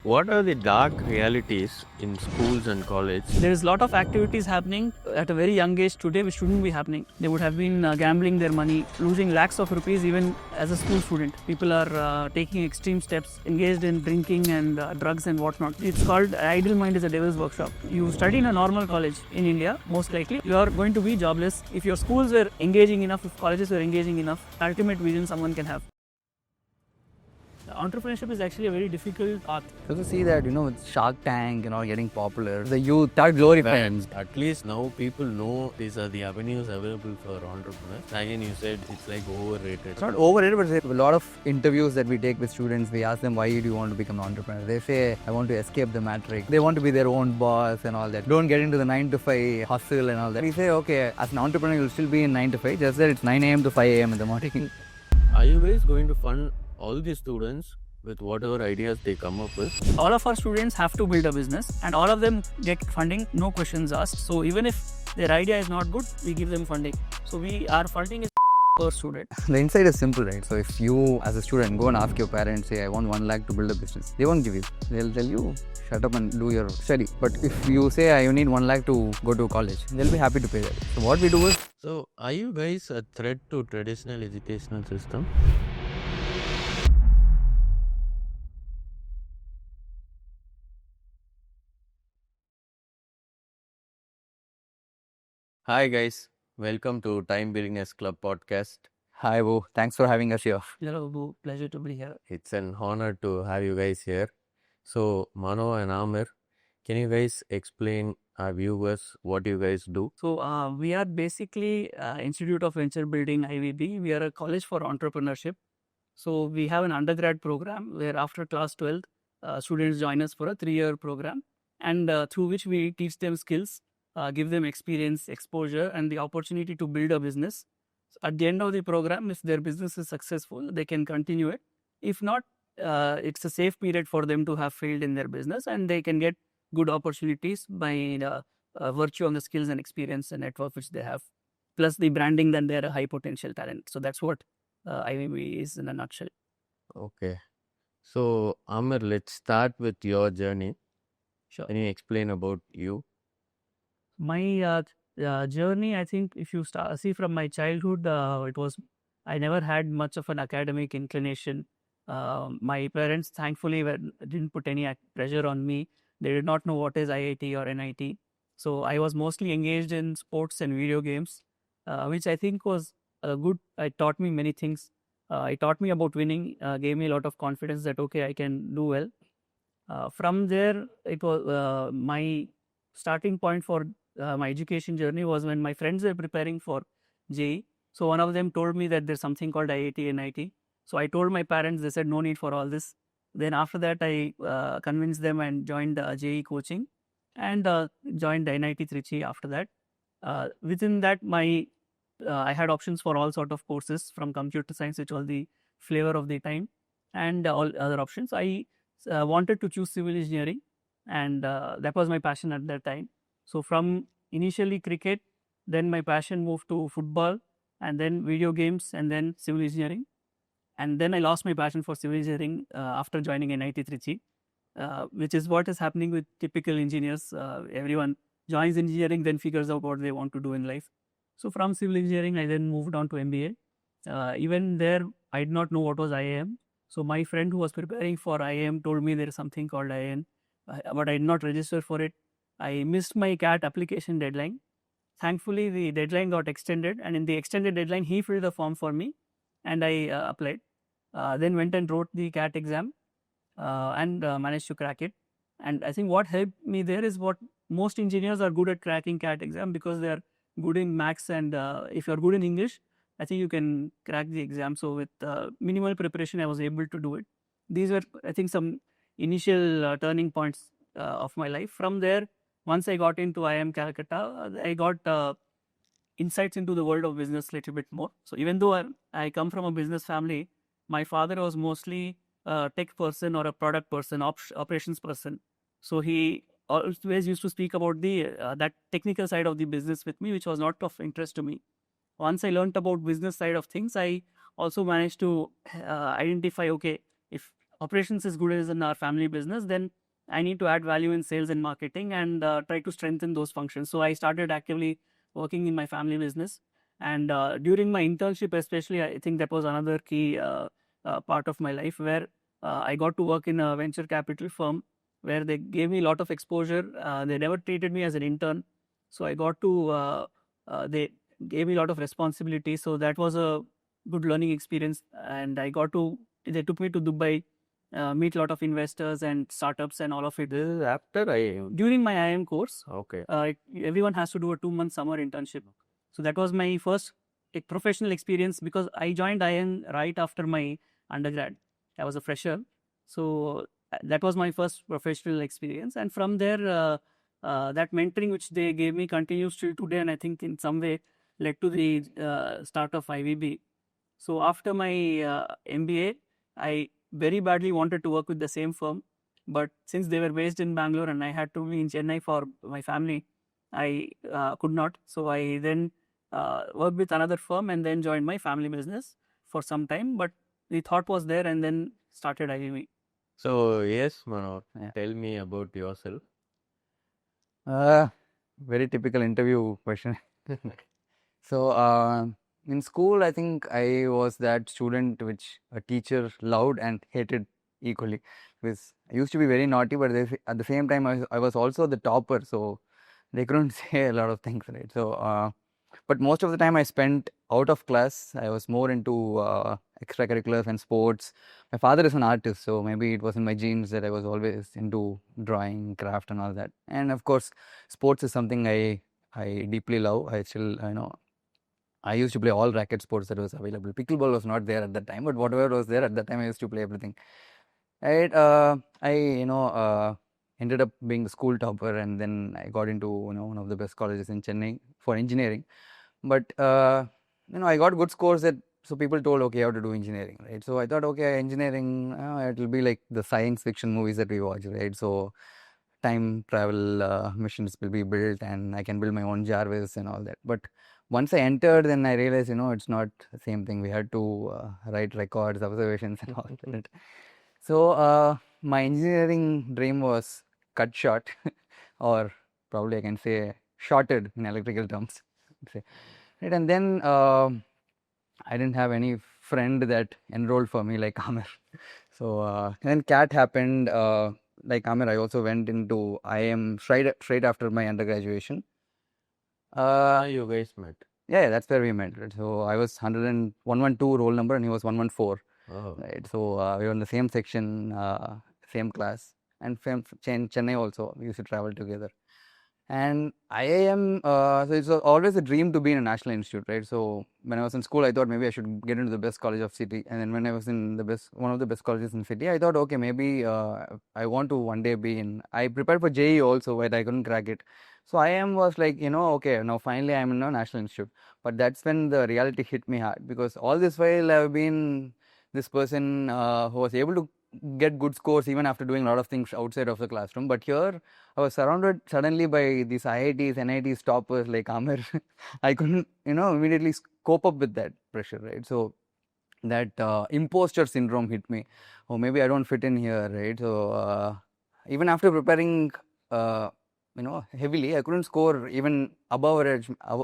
What are the dark realities in schools and college? There is a lot of activities happening at a very young age today which shouldn't be happening. They would have been gambling their money, losing lakhs of rupees even as a school student. People are taking extreme steps, engaged in drinking and drugs and whatnot. It's called idle mind is a devil's workshop. You study in a normal college in India, most likely you are going to be jobless. If your schools were engaging enough, if colleges were engaging enough, ultimate vision someone can have. Entrepreneurship is actually a very difficult path. So to see that, with Shark Tank, getting popular, the youth start glorifying. At least now people know these are the avenues available for entrepreneurs. Again, you said it's like overrated. It's not overrated, but a lot of interviews that we take with students, we ask them, why do you want to become an entrepreneur? They say, I want to escape the matrix. They want to be their own boss and all that. Don't get into the 9 to 5 hustle and all that. We say, okay, as an entrepreneur, you'll still be in 9 to 5, just that it's 9 a.m. to 5 a.m. in the morning. Are you guys going to fund all the students with whatever ideas they come up with? All of our students have to build a business and all of them get funding, no questions asked. So even if their idea is not good, we give them funding. So our funding is per student. The insight is simple, right? So if you, as a student, go and ask your parents, say, I want 1 lakh to build a business, they won't give you. They'll tell you, shut up and do your study. But if you say, I need 1 lakh to go to college, they'll be happy to pay that. So what we do is, So, are you guys a threat to traditional educational system? Hi guys, welcome to Time Billionaires Club podcast. hi, Bo, thanks for having us here. Hello, Abu. Pleasure to be here. It's an honor to have you guys here. So, Mano and Amer, can you guys explain our viewers what you guys do? So we are basically Institute of Venture Building IVB. We are a college for entrepreneurship. So we have an undergrad program where after class 12, students join us for a 3-year program and through which we teach them skills, give them experience, exposure and the opportunity to build a business. So at the end of the program, if their business is successful, they can continue it. If not, it's a safe period for them to have failed in their business and they can get good opportunities by virtue of the skills and experience and network which they have. Plus the branding that they're a high potential talent. So that's what IVB is in a nutshell. Okay. So, Amer, let's start with your journey. Sure. Can you explain about you? My journey, I think, if you see from my childhood, I never had much of an academic inclination. My parents, thankfully, didn't put any pressure on me. They did not know what is IIT or NIT. So I was mostly engaged in sports and video games, which I think was good. It taught me many things. It taught me about winning, gave me a lot of confidence that, okay, I can do well. From there, it was my starting point for my education journey was when my friends were preparing for JEE. So one of them told me that there's something called IIT and NIT. So I told my parents, they said no need for all this. Then after that, I convinced them and joined JEE coaching and joined NIT Trichy after that. Within that, I had options for all sort of courses from computer science, which was the flavor of the time, and all other options. I wanted to choose civil engineering, and that was my passion at that time. So from initially cricket, then my passion moved to football, and then video games, and then civil engineering. And then I lost my passion for civil engineering after joining NIT Trichy, which is what is happening with typical engineers. Everyone joins engineering, then figures out what they want to do in life. So from civil engineering, I then moved on to MBA. Even there, I did not know what was IIM. So my friend who was preparing for IIM told me there is something called IIM, but I did not register for it. I missed my CAT application deadline. Thankfully, the deadline got extended, and in the extended deadline, he filled the form for me, and I applied. Then went and wrote the CAT exam and managed to crack it. And I think what helped me there is what most engineers are good at cracking CAT exam because they are good in maths and if you are good in English, I think you can crack the exam. So with minimal preparation, I was able to do it. These were, I think, some initial turning points of my life. From there, once I got into IIM Calcutta, I got insights into the world of business a little bit more. So even though I come from a business family, my father was mostly a tech person or a product person, operations person. So he always used to speak about the that technical side of the business with me, which was not of interest to me. Once I learned about business side of things, I also managed to identify, okay, if operations is good as in our family business, then I need to add value in sales and marketing and try to strengthen those functions. So I started actively working in my family business. And during my internship, especially, I think that was another key part of my life where I got to work in a venture capital firm where they gave me a lot of exposure. They never treated me as an intern. So I got to, they gave me a lot of responsibility. So that was a good learning experience. And they took me to Dubai, meet a lot of investors and startups and all of it. This is after IIM. During my IIM course, Okay. everyone has to do a 2-month summer internship. So that was my first professional experience because I joined IIM right after my undergrad. I was a fresher. So that was my first professional experience. And from there, that mentoring which they gave me continues till today. And I think in some way led to the start of IVB. So after my MBA, I very badly wanted to work with the same firm. But since they were based in Bangalore and I had to be in Chennai for my family, I could not. So I then worked with another firm and then joined my family business for some time. But the thought was there and then started IVB. So, yes, Mano, Yeah. tell me about yourself. Very typical interview question. So, in school, I think I was that student which a teacher loved and hated equally. Because I used to be very naughty, but at the same time, I was also the topper. So, they couldn't say a lot of things, right? So, but most of the time I spent out of class. I was more into extracurriculars and sports. My father is an artist, so maybe it was in my genes that I was always into drawing, craft, and all that. And of course, sports is something I deeply love. I used to play all racket sports that was available. Pickleball was not there at that time, but whatever was there at that time, I used to play everything. Right? I ended up being the school topper, and then I got into one of the best colleges in Chennai for engineering. But I got good scores so people told, okay, you have to do engineering, right? So I thought, okay, engineering, it will be like the science fiction movies that we watch, right? So time travel missions will be built and I can build my own Jarvis and all that. But once I entered, then I realized, it's not the same thing. We had to write records, observations and all that. So my engineering dream was cut short or probably I can say shorted in electrical terms. Right, and then I didn't have any friend that enrolled for me like Amer. So then CAT happened. Like Amer, I also went into IIM straight after my undergraduation. You guys met. Yeah, that's where we met. Right? So I was 112 roll number and he was 114. Oh. Right. So we were in the same section, same class, and from Chennai also. We used to travel together. And IIM, so it's always a dream to be in a national institute, right? So when I was in school, I thought maybe I should get into the best college of city. And then when I was in one of the best colleges in city, I thought, okay, maybe I want to one day be in. I prepared for JEE also, but I couldn't crack it. So IIM was like, okay, now finally I'm in a national institute. But that's when the reality hit me hard because all this while I've been this person who was able to get good scores even after doing a lot of things outside of the classroom. But here I was surrounded suddenly by these IITs, NITs toppers like Amer. I couldn't, immediately cope up with that pressure, right? So that imposter syndrome hit me. Oh, maybe I don't fit in here, right? So even after preparing, heavily, I couldn't score even above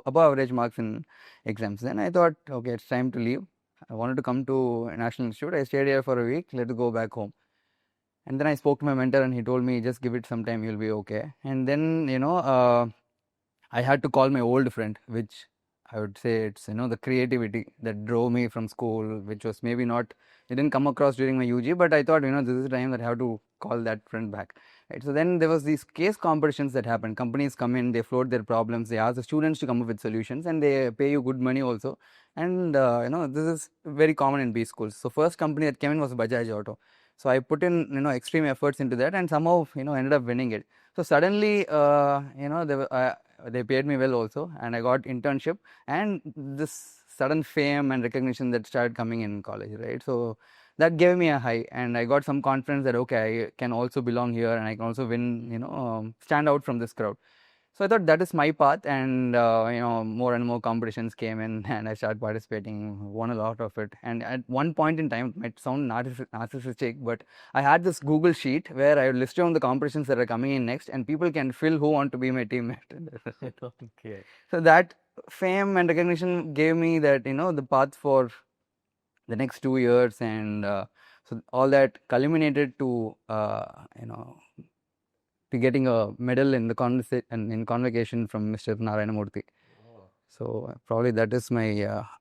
average marks in exams. Then I thought, okay, it's time to leave. I wanted to come to a national institute. I stayed here for a week. Let's go back home. And then I spoke to my mentor and he told me, just give it some time, you'll be okay. And then, I had to call my old friend, which I would say it's, the creativity that drove me from school, which was maybe not, it didn't come across during my UG, but I thought, this is the time that I have to call that friend back. Right? So then there was these case competitions that happened. Companies come in, they float their problems, they ask the students to come up with solutions and they pay you good money also. And, this is very common in B schools. So first company that came in was Bajaj Auto. So I put in, extreme efforts into that and somehow, ended up winning it. So suddenly, they paid me well also and I got internship and this sudden fame and recognition that started coming in college, right? So that gave me a high and I got some confidence that, okay, I can also belong here and I can also win, stand out from this crowd. So I thought that is my path, and more and more competitions came in, and I started participating, won a lot of it. And at one point in time, it might sound narcissistic, but I had this Google sheet where I listed down the competitions that are coming in next, and people can fill who want to be my teammate. Okay. So that fame and recognition gave me that the path for the next 2 years, and so all that culminated to to getting a medal in the convocation from Mr. Narayanamurthy. Oh, So probably that is my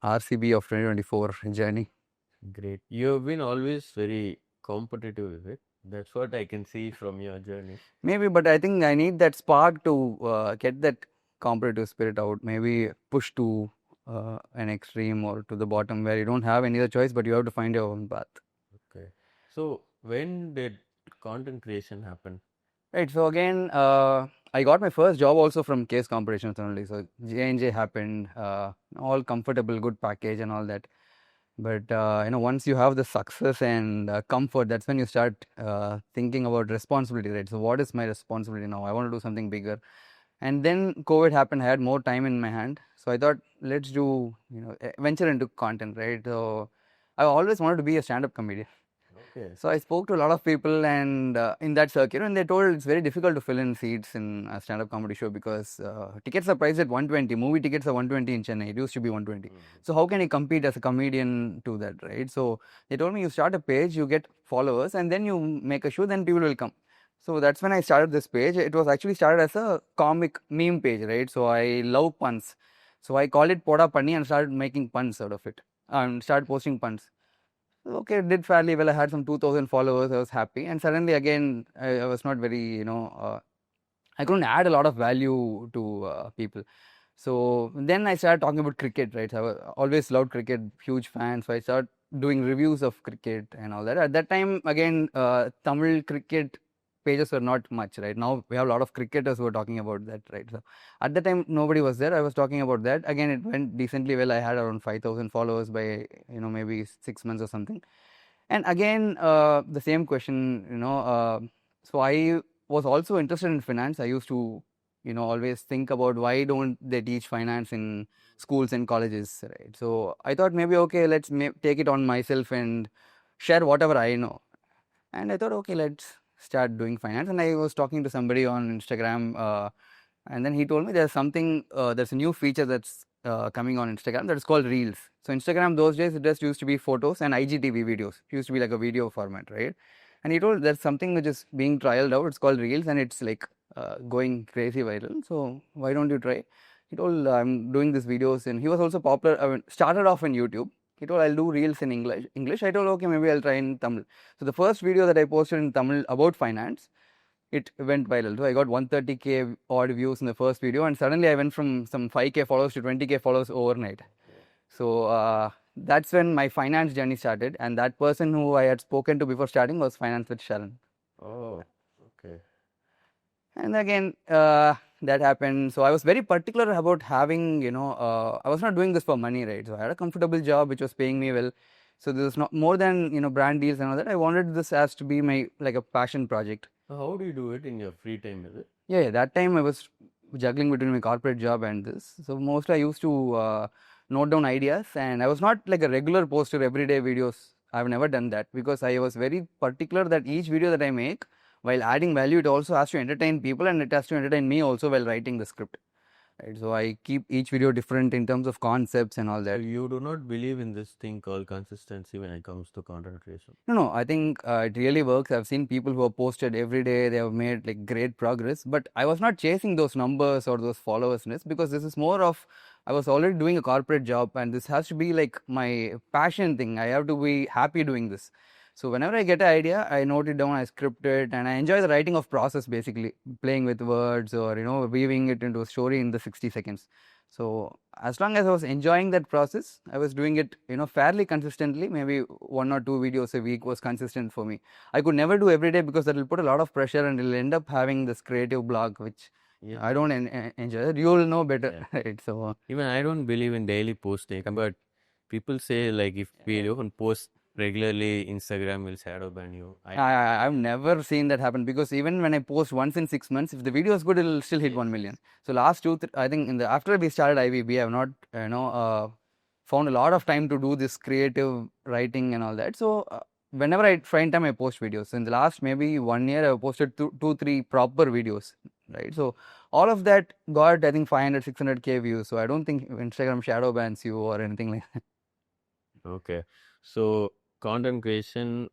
RCB of 2024 journey. great. You've been always very competitive with it. That's what I can see from your journey. Maybe, but I think I need that spark to get that competitive spirit out. Maybe push to an extreme or to the bottom where you don't have any other choice, but you have to find your own path. Okay. So when did content creation happen? Right. So again, I got my first job also from case competitions only. So J&J happened, all comfortable, good package and all that. But once you have the success and comfort, that's when you start thinking about responsibility, right? So what is my responsibility now? I want to do something bigger. And then COVID happened. I had more time in my hand, so I thought, let's do venture into content, right? So I always wanted to be a stand-up comedian. Okay. So I spoke to a lot of people, and in that circuit, and they told it's very difficult to fill in seats in a stand-up comedy show because tickets are priced at 120. Movie tickets are 120 in Chennai. It used to be 120. So how can you compete as a comedian to that, right? So they told me, you start a page, you get followers, and then you make a show, then people will come. So that's when I started this page. It was actually started as a comic meme page, right? So I love puns. So I called it Poda Panni and started making puns out of it and started posting puns. Okay, it did fairly well. I had some 2,000 followers. I was happy. And suddenly again, I was not very, I couldn't add a lot of value to people. So then I started talking about cricket, right? So I always loved cricket, huge fan. So I started doing reviews of cricket and all that. At that time, again, Tamil cricket pages were not much, right? Now we have a lot of cricketers who are talking about that, right? So at the time, nobody was there. I was talking about that. Again, it went decently well. I had around 5,000 followers by, maybe 6 months or something. And again, the same question, so I was also interested in finance. I used to, always think about why don't they teach finance in schools and colleges, right? So I thought maybe, okay, let's take it on myself and share whatever I know. And I thought, okay, let's start doing finance. And I was talking to somebody on Instagram, and then he told me there's a new feature that's coming on Instagram that is called Reels. So Instagram those days, it just used to be photos and IGTV videos. It used to be like a video format, right? And he told there's something which is being trialed out. It's called Reels, and it's like going crazy viral. So why don't you try? He told, I'm doing these videos, and he was also popular. I mean, started off on YouTube. He told, I'll do Reels in English. I told, okay, maybe I'll try in Tamil. So the first video that I posted in Tamil about finance, it went viral. So I got 130K odd views in the first video, and suddenly I went from some 5K followers to 20K followers overnight. So that's when my finance journey started, and that person who I had spoken to before starting was Finance with Sharon. Oh, okay. And again, that happened. So I was very particular about having, I was not doing this for money, right? So I had a comfortable job which was paying me well. So this was not more than, brand deals and all that. I wanted this as to be my, like a passion project. So how do you do it in your free time, is it? Yeah, that time I was juggling between my corporate job and this. So mostly I used to note down ideas, and I was not like a regular poster everyday videos. I've never done that because I was very particular that each video that I make, while adding value, it also has to entertain people, and it has to entertain me also while writing the script. Right, so I keep each video different in terms of concepts and all So that. you do not believe in this thing called consistency when it comes to content creation? No, I think it really works. I've seen people who have posted every day, they have made like great progress, but I was not chasing those numbers or those followersness because this is more of, I was already doing a corporate job, and this has to be like my passion thing. I have to be happy doing this. So whenever I get an idea, I note it down, I script it, and I enjoy the writing of process, basically playing with words or weaving it into a story in the 60 seconds. So as long as I was enjoying that process, I was doing it fairly consistently. Maybe 1 or 2 videos a week was consistent for me. I could never do every day because that will put a lot of pressure, and it'll end up having this creative block, which I don't enjoy. You will know better, right? So even I don't believe in daily posting, but people say like if we don't post regularly Instagram will shadow ban you. I've never seen that happen, because even when I post once in 6 months, if the video is good, it'll still hit 1 million. So last I think after we started IVB, I've not found a lot of time to do this creative writing and all that. So whenever I find time, I post videos. In the last maybe 1 year, I've posted two, three proper videos, right? So all of that got, I think, 500, 600K views. So I don't think Instagram shadow bans you or anything like that. Okay. So content creation,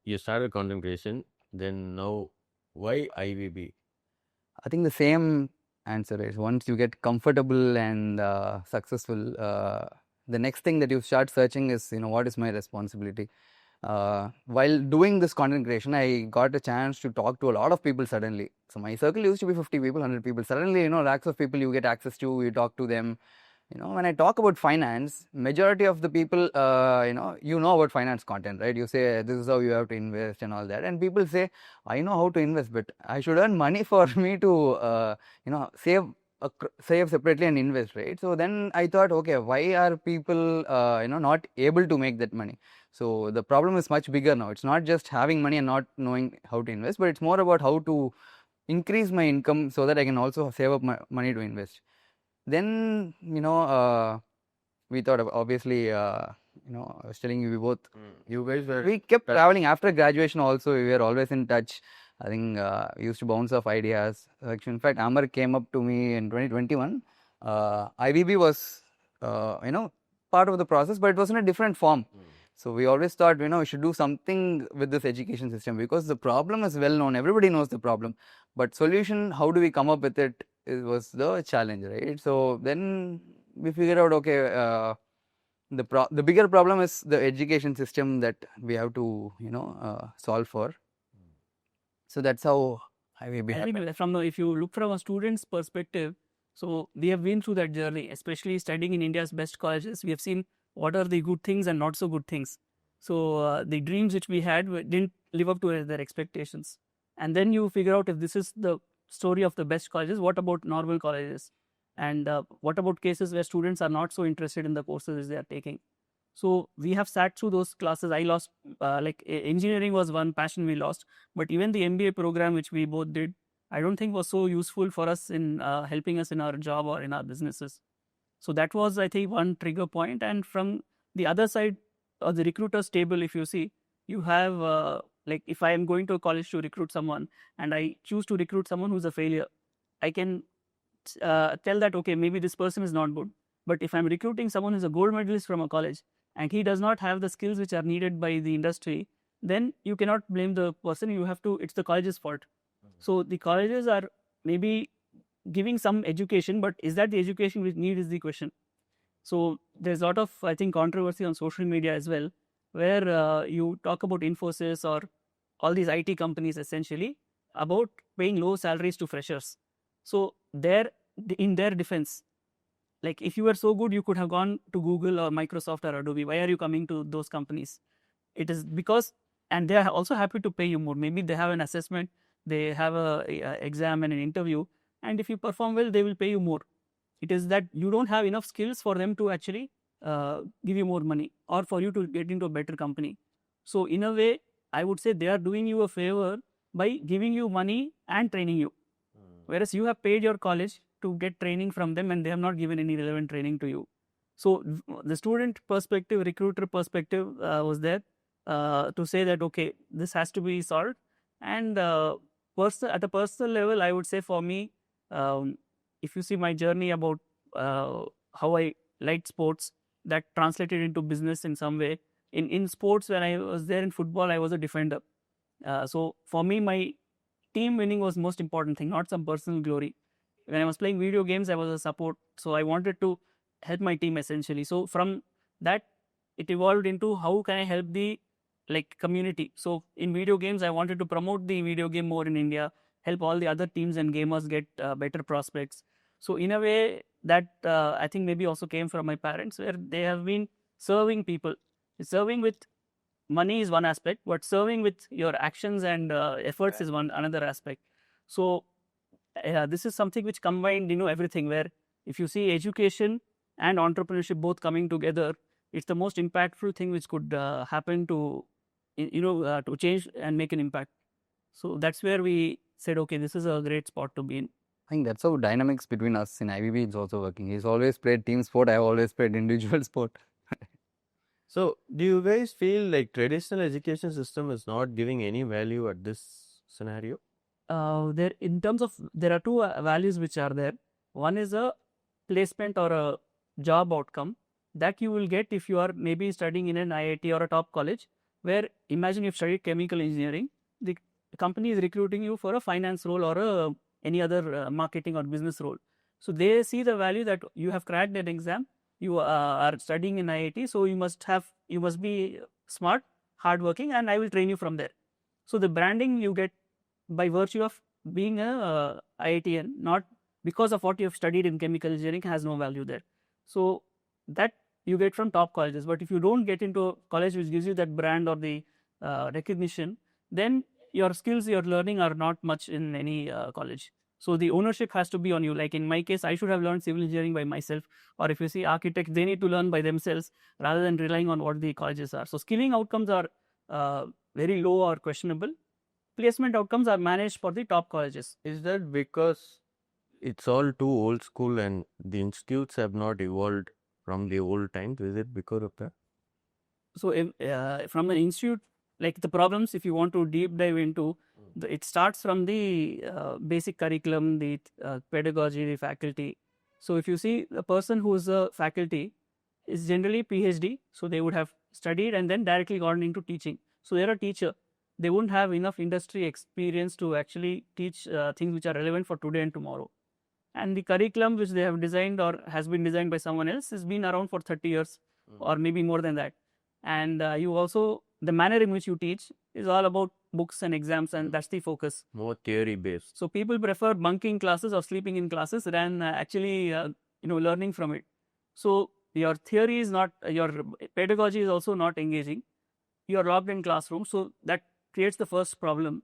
you started content creation, then now why IVB? I think the same answer is, once you get comfortable and successful, the next thing that you start searching is, what is my responsibility? While doing this content creation, I got a chance to talk to a lot of people suddenly. So my circle used to be 50 people, 100 people. Suddenly, lakhs of people you get access to, you talk to them. When I talk about finance, majority of the people, about finance content, right? You say, this is how you have to invest and all that. And people say, I know how to invest, but I should earn money for me to, save separately and invest, right? So then I thought, okay, why are people, not able to make that money? So the problem is much bigger now. It's not just having money and not knowing how to invest, but it's more about how to increase my income so that I can also save up my money to invest. Then, we thought of, obviously, I was telling you, we kept traveling after graduation also. We were always in touch. I think we used to bounce off ideas. In fact, Amer came up to me in 2021. IVB was, part of the process, but it was in a different form. So we always thought, we should do something with this education system, because the problem is well known. Everybody knows the problem, but solution, how do we come up with it, was the challenge, right? So then we figured out, okay, the bigger problem is the education system that we have to, solve for. So that's how IVB happened. I think if you look from a student's perspective, so we have been through that journey, especially studying in India's best colleges. We have seen what are the good things and not so good things. So the dreams which we had didn't live up to their expectations. And then you figure out, if this is the story of the best colleges, what about normal colleges? And what about cases where students are not so interested in the courses they are taking? So we have sat through those classes. I lost, engineering was one passion we lost, but even the MBA program which we both did, I don't think was so useful for us in helping us in our job or in our businesses. So that was, I think, one trigger point. And from the other side of the recruiter's table, if you see, you have if I am going to a college to recruit someone and I choose to recruit someone who's a failure, I can tell that, okay, maybe this person is not good. But if I'm recruiting someone who's a gold medalist from a college and he does not have the skills which are needed by the industry, then you cannot blame the person. You have to, it's the college's fault. So the colleges are maybe giving some education, but is that the education we need is the question. So there's a lot of, I think, controversy on social media as well, where you talk about Infosys or all these IT companies essentially about paying low salaries to freshers. So in their defense, like if you were so good, you could have gone to Google or Microsoft or Adobe. Why are you coming to those companies? It is because, and they are also happy to pay you more. Maybe they have an assessment, they have a exam and an interview, and if you perform well, they will pay you more. It is that you don't have enough skills for them to actually give you more money or for you to get into a better company. So in a way, I would say they are doing you a favor by giving you money and training you. Whereas you have paid your college to get training from them and they have not given any relevant training to you. So the student perspective, recruiter perspective was there to say that, okay, this has to be solved. And at a personal level, I would say for me, if you see my journey about how I liked sports, that translated into business in some way. In sports, when I was there in football, I was a defender. So for me, my team winning was most important thing, not some personal glory. When I was playing video games, I was a support. So I wanted to help my team essentially. So from that, it evolved into how can I help the community. So in video games, I wanted to promote the video game more in India, help all the other teams and gamers get better prospects. So in a way that I think maybe also came from my parents, where they have been serving people. Serving with money is one aspect, but serving with your actions and efforts is another aspect. So this is something which combined, everything, where if you see education and entrepreneurship both coming together, it's the most impactful thing which could happen to, to change and make an impact. So that's where we said, okay, this is a great spot to be in. I think that's how dynamics between us in IVB is also working. He's always played team sport. I've always played individual sport. So, do you guys feel like traditional education system is not giving any value at this scenario? There, in terms of, there are two values which are there. One is a placement or a job outcome that you will get if you are maybe studying in an IIT or a top college, where imagine you've studied chemical engineering, the company is recruiting you for a finance role or any other marketing or business role. So they see the value that you have cracked an exam, you are studying in IIT, so you must be smart, hardworking, and I will train you from there. So the branding you get by virtue of being a IITian, not because of what you have studied in chemical engineering, has no value there. So that you get from top colleges. But if you don't get into a college which gives you that brand or the recognition, then your skills you're learning are not much in any college. So the ownership has to be on you. Like in my case, I should have learned civil engineering by myself. Or if you see architects, they need to learn by themselves rather than relying on what the colleges are. So skilling outcomes are very low or questionable. Placement outcomes are managed for the top colleges. Is that because it's all too old school and the institutes have not evolved from the old times? Is it because of that? So from an institute, like the problems, if you want to deep dive into, it starts from the basic curriculum, the pedagogy, the faculty. So if you see the person who is a faculty is generally PhD, so they would have studied and then directly gone into teaching. So they're a teacher. They wouldn't have enough industry experience to actually teach things which are relevant for today and tomorrow. And the curriculum which they have designed or has been designed by someone else has been around for 30 years or maybe more than that. And you also, the manner in which you teach is all about books and exams, and that's the focus. More theory based. So people prefer bunking classes or sleeping in classes than actually learning from it. So your theory is not, your pedagogy is also not engaging. You are locked in classroom, so that creates the first problem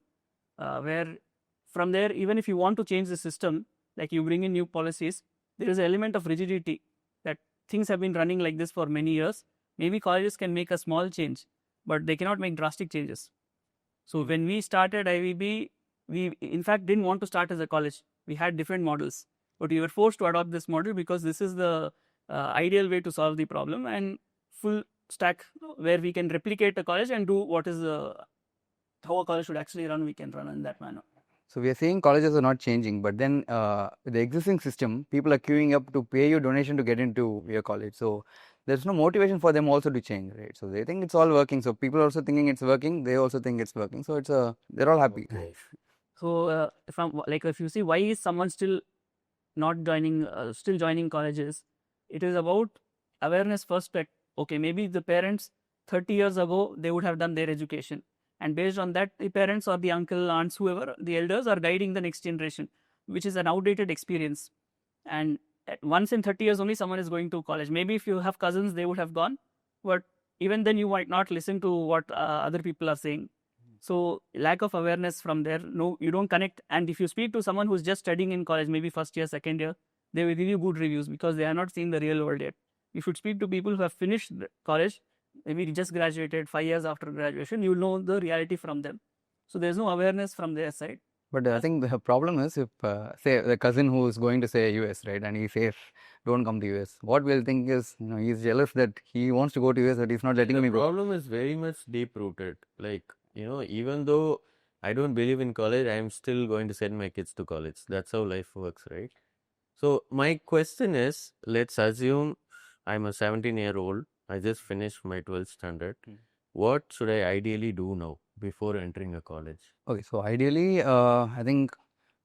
where from there, even if you want to change the system, like you bring in new policies, there is an element of rigidity that things have been running like this for many years. Maybe colleges can make a small change, but they cannot make drastic changes. So when we started IVB, we in fact didn't want to start as a college. We had different models, but we were forced to adopt this model because this is the ideal way to solve the problem, and full stack where we can replicate a college and do what is how a college should actually run, we can run in that manner. So we are saying colleges are not changing, but then the existing system, people are queuing up to pay you donation to get into your college. So there's no motivation for them also to change, right? So they think it's all working. So people are also thinking it's working. They also think it's working. So it's they're all happy. Okay. So if you see why is someone still not joining, still joining colleges, it is about awareness first. That okay, maybe the parents 30 years ago they would have done their education, and based on that, the parents or the uncle, aunts, whoever, the elders are guiding the next generation, which is an outdated experience. And once in 30 years only someone is going to college. Maybe if you have cousins, they would have gone, but even then you might not listen to what other people are saying. So lack of awareness from there. No, you don't connect. And if you speak to someone who's just studying in college, maybe first year, second year, they will give you good reviews because they are not seeing the real world yet. You should speak to people who have finished college, maybe just graduated 5 years after graduation. You will know the reality from them. So there's no awareness from their side. But I think the problem is if, say, the cousin who is going to say US, right, and he says, don't come to US. What we'll think is, he's jealous that he wants to go to US, but he's not letting me go. The problem is very much deep rooted. Like, even though I don't believe in college, I'm still going to send my kids to college. That's how life works, right? So my question is, let's assume I'm a 17-year-old. I just finished my 12th standard. What should I ideally do now before entering a college? Okay, so ideally, I think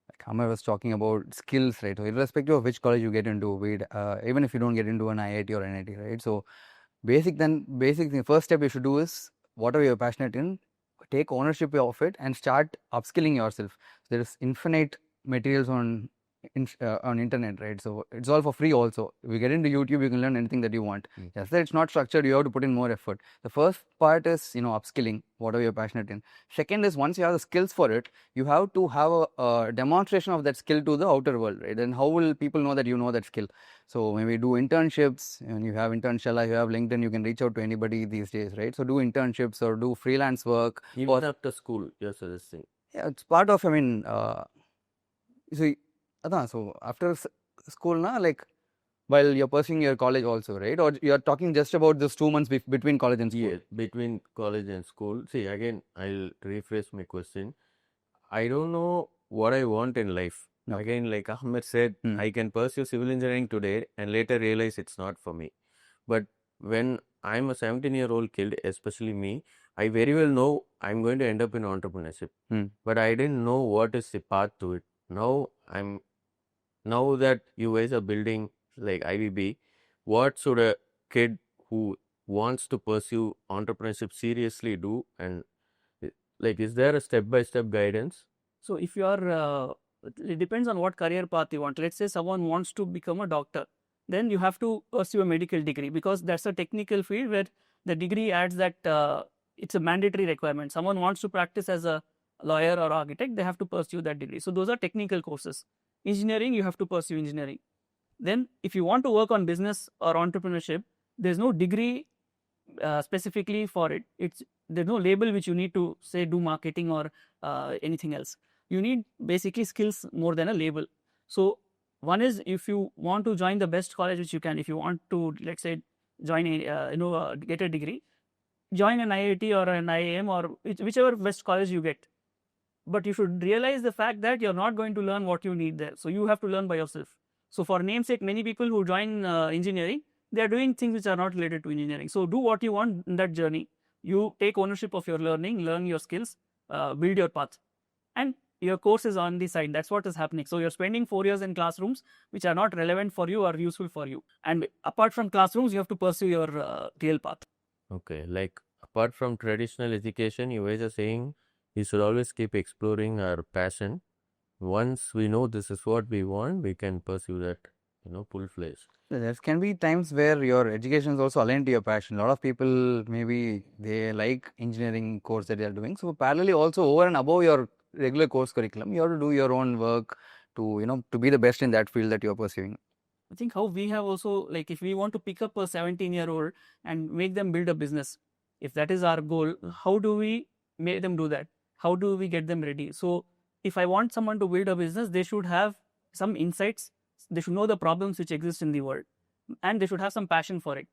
like Amer was talking about skills, right? So irrespective of which college you get into, even if you don't get into an IIT or NIT, right? So basic thing, first step you should do is whatever you're passionate in, take ownership of it and start upskilling yourself. So there is infinite materials on on internet, right? So it's all for free also. If you get into YouTube, you can learn anything that you want. Yes, it's not structured. You have to put in more effort. The first part is, upskilling, whatever you're passionate in. Second is, once you have the skills for it, you have to have a demonstration of that skill to the outer world, right? Then how will people know that you know that skill? So maybe do internships, and you have Internshella, you have LinkedIn, you can reach out to anybody these days, right? So do internships or do freelance work. Even after school, you're suggesting. Yeah, it's part of, so after school, like while you're pursuing your college also, right? Or you're talking just about this 2 months between college and school? Yeah, between college and school. See, again, I'll rephrase my question. I don't know what I want in life. Okay. Again, like Amer said, I can pursue civil engineering today and later realize it's not for me. But when I'm a 17-year-old kid, especially me, I very well know I'm going to end up in entrepreneurship. But I didn't know what is the path to it. Now that you guys are building like IVB, what should a kid who wants to pursue entrepreneurship seriously do? And like, is there a step-by-step guidance? So if you are, it depends on what career path you want. Let's say someone wants to become a doctor, then you have to pursue a medical degree, because that's a technical field where the degree adds that it's a mandatory requirement. Someone wants to practice as a lawyer or architect, they have to pursue that degree. So those are technical courses. Engineering, you have to pursue engineering. Then if you want to work on business or entrepreneurship, there's no degree specifically for it. There's no label which you need to say do marketing or anything else. You need basically skills more than a label. So one is, if you want to join the best college which you can, if you want to, let's say, join a get a degree, join an IIT or an IIM or whichever best college you get. But you should realize the fact that you're not going to learn what you need there. So you have to learn by yourself. So for namesake, many people who join engineering, they are doing things which are not related to engineering. So do what you want in that journey. You take ownership of your learning, learn your skills, build your path. And your course is on the side. That's what is happening. So you're spending 4 years in classrooms which are not relevant for you or useful for you. And apart from classrooms, you have to pursue your real path. Okay, like apart from traditional education, you guys are saying we should always keep exploring our passion. Once we know this is what we want, we can pursue that, full-fledged. There can be times where your education is also aligned to your passion. A lot of people, maybe they like engineering course that they are doing. So parallelly also, over and above your regular course curriculum, you have to do your own work to be the best in that field that you're pursuing. I think how we have also, like, if we want to pick up a 17-year-old and make them build a business, if that is our goal, how do we make them do that? How do we get them ready? So if I want someone to build a business, they should have some insights. They should know the problems which exist in the world, and they should have some passion for it.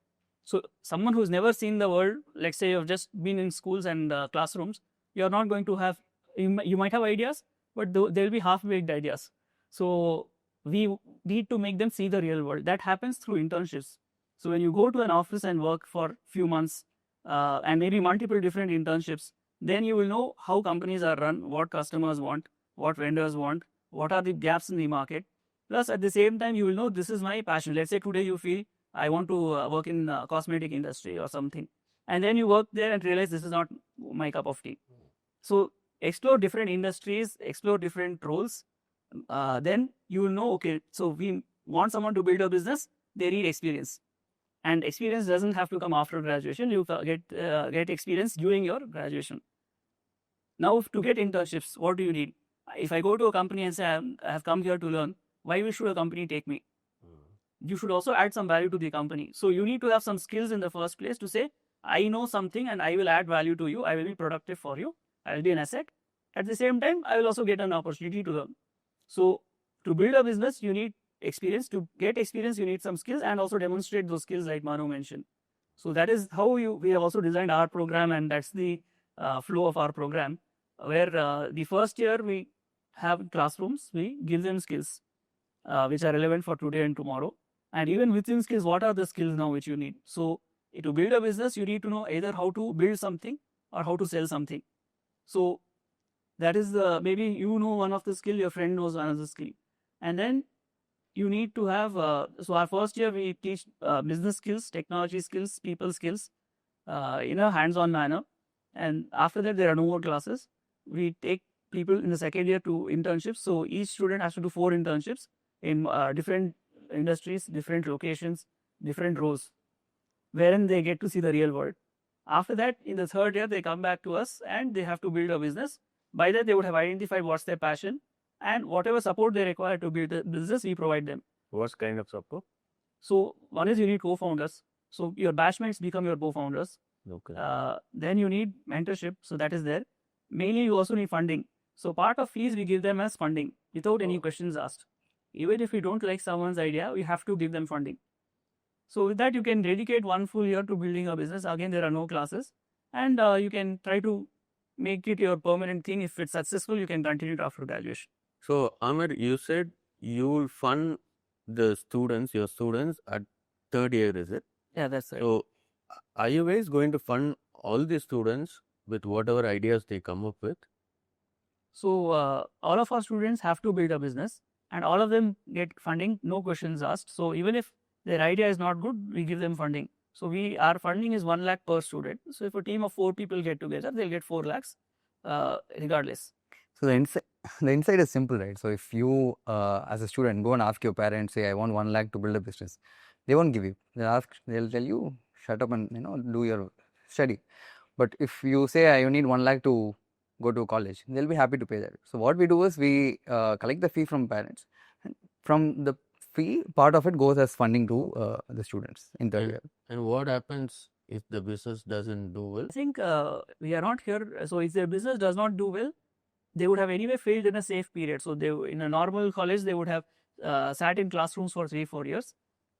So someone who's never seen the world, let's say you've just been in schools and classrooms, you're not going to have, you might have ideas, but they'll be half-baked ideas. So we need to make them see the real world. That happens through internships. So when you go to an office and work for a few months and maybe multiple different internships, then you will know how companies are run, what customers want, what vendors want, what are the gaps in the market. Plus, at the same time, you will know this is my passion. Let's say today you feel I want to work in cosmetic industry or something. And then you work there and realize this is not my cup of tea. So explore different industries, explore different roles. Then you will know, okay, so we want someone to build a business, they need experience. And experience doesn't have to come after graduation. You get experience during your graduation. Now, to get internships, what do you need? If I go to a company and say, I have come here to learn, why should a company take me? You should also add some value to the company. So you need to have some skills in the first place to say, I know something and I will add value to you. I will be productive for you. I will be an asset. At the same time, I will also get an opportunity to learn. So to build a business, you need experience. To get experience, you need some skills and also demonstrate those skills like Mano mentioned. So that is how we have also designed our program, and that's the flow of our program, where the first year we have classrooms, we give them skills which are relevant for today and tomorrow. And even within skills, what are the skills now which you need? So to build a business, you need to know either how to build something or how to sell something. So that is maybe you know one of the skill, your friend knows another skill. And then you need to have, so our first year we teach business skills, technology skills, people skills in a hands-on manner. And after that, there are no more classes. We take people in the second year to internships. So each student has to do 4 internships. in different industries, different locations, different roles, wherein they get to see the real world. After that, in the third year, they come back to us and they have to build a business. By that, they would have identified what's their passion, and whatever support they require to build the business, we provide them. What kind of support? So one is you need co-founders. So your batchmates become your co-founders. Okay. Then you need mentorship. So that is there. Mainly, you also need funding. So part of fees we give them as funding without any questions asked. Even if we don't like someone's idea, we have to give them funding. So with that, you can dedicate 1 full year to building a business. Again, there are no classes, and you can try to make it your permanent thing. If it's successful, you can continue it after graduation. So, Amer, you said you will fund the students, your students, at third year, is it? Yeah, that's right. So, are you guys going to fund all the students with whatever ideas they come up with? So all of our students have to build a business, and all of them get funding, no questions asked. So even if their idea is not good, we give them funding. So our funding is 1 lakh per student. So if a team of 4 people get together, they'll get 4 lakhs regardless. So the insight is simple, right? So if you, as a student, go and ask your parents, say, I want 1 lakh to build a business, they won't give you. They'll tell you, shut up and do your study. But if you say, I need 1 lakh to go to college, they'll be happy to pay that. So what we do is we collect the fee from parents. And from the fee, part of it goes as funding to the students in third year. And what happens if the business doesn't do well? I think we are not here. So if their business does not do well, they would have anyway failed in a safe period. So in a normal college, they would have sat in classrooms for 3-4 years.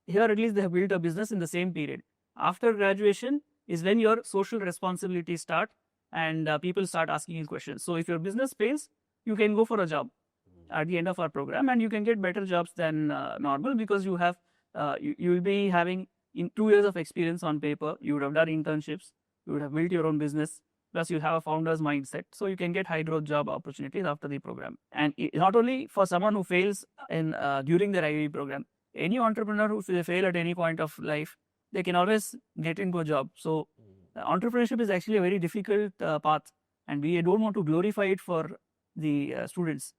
Here, at least they have built a business in the same period. After graduation is when your social responsibilities start, and people start asking you questions. So if your business fails, you can go for a job at the end of our program, and you can get better jobs than normal, because you have you will be having in 2 years of experience on paper. You would have done internships, you would have built your own business, plus you have a founder's mindset, so you can get high growth job opportunities after the program. And not only for someone who fails in during their IVB program, any entrepreneur who fail at any point of life, they can always get into a job. So entrepreneurship is actually a very difficult path, and we don't want to glorify it for the students.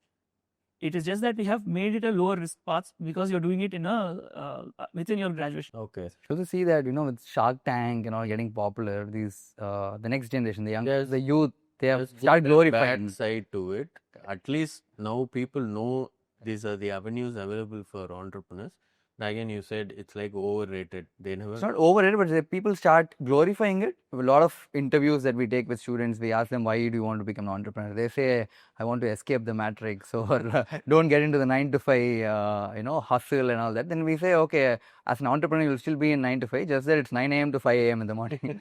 It is just that we have made it a lower risk path because you're doing it in within your graduation. Okay. So to see that, with Shark Tank, getting popular, these the next generation, the youth, they have started glorifying. Bad side to it. At least now people know these are the avenues available for entrepreneurs. Again, you said it's like overrated. It's not overrated, but people start glorifying it. A lot of interviews that we take with students, we ask them, why do you want to become an entrepreneur? They say, I want to escape the matrix, or don't get into the 9 to 5, hustle and all that. Then we say, okay, as an entrepreneur, you'll still be in 9 to 5, just that it's 9 a.m. to 5 a.m. in the morning.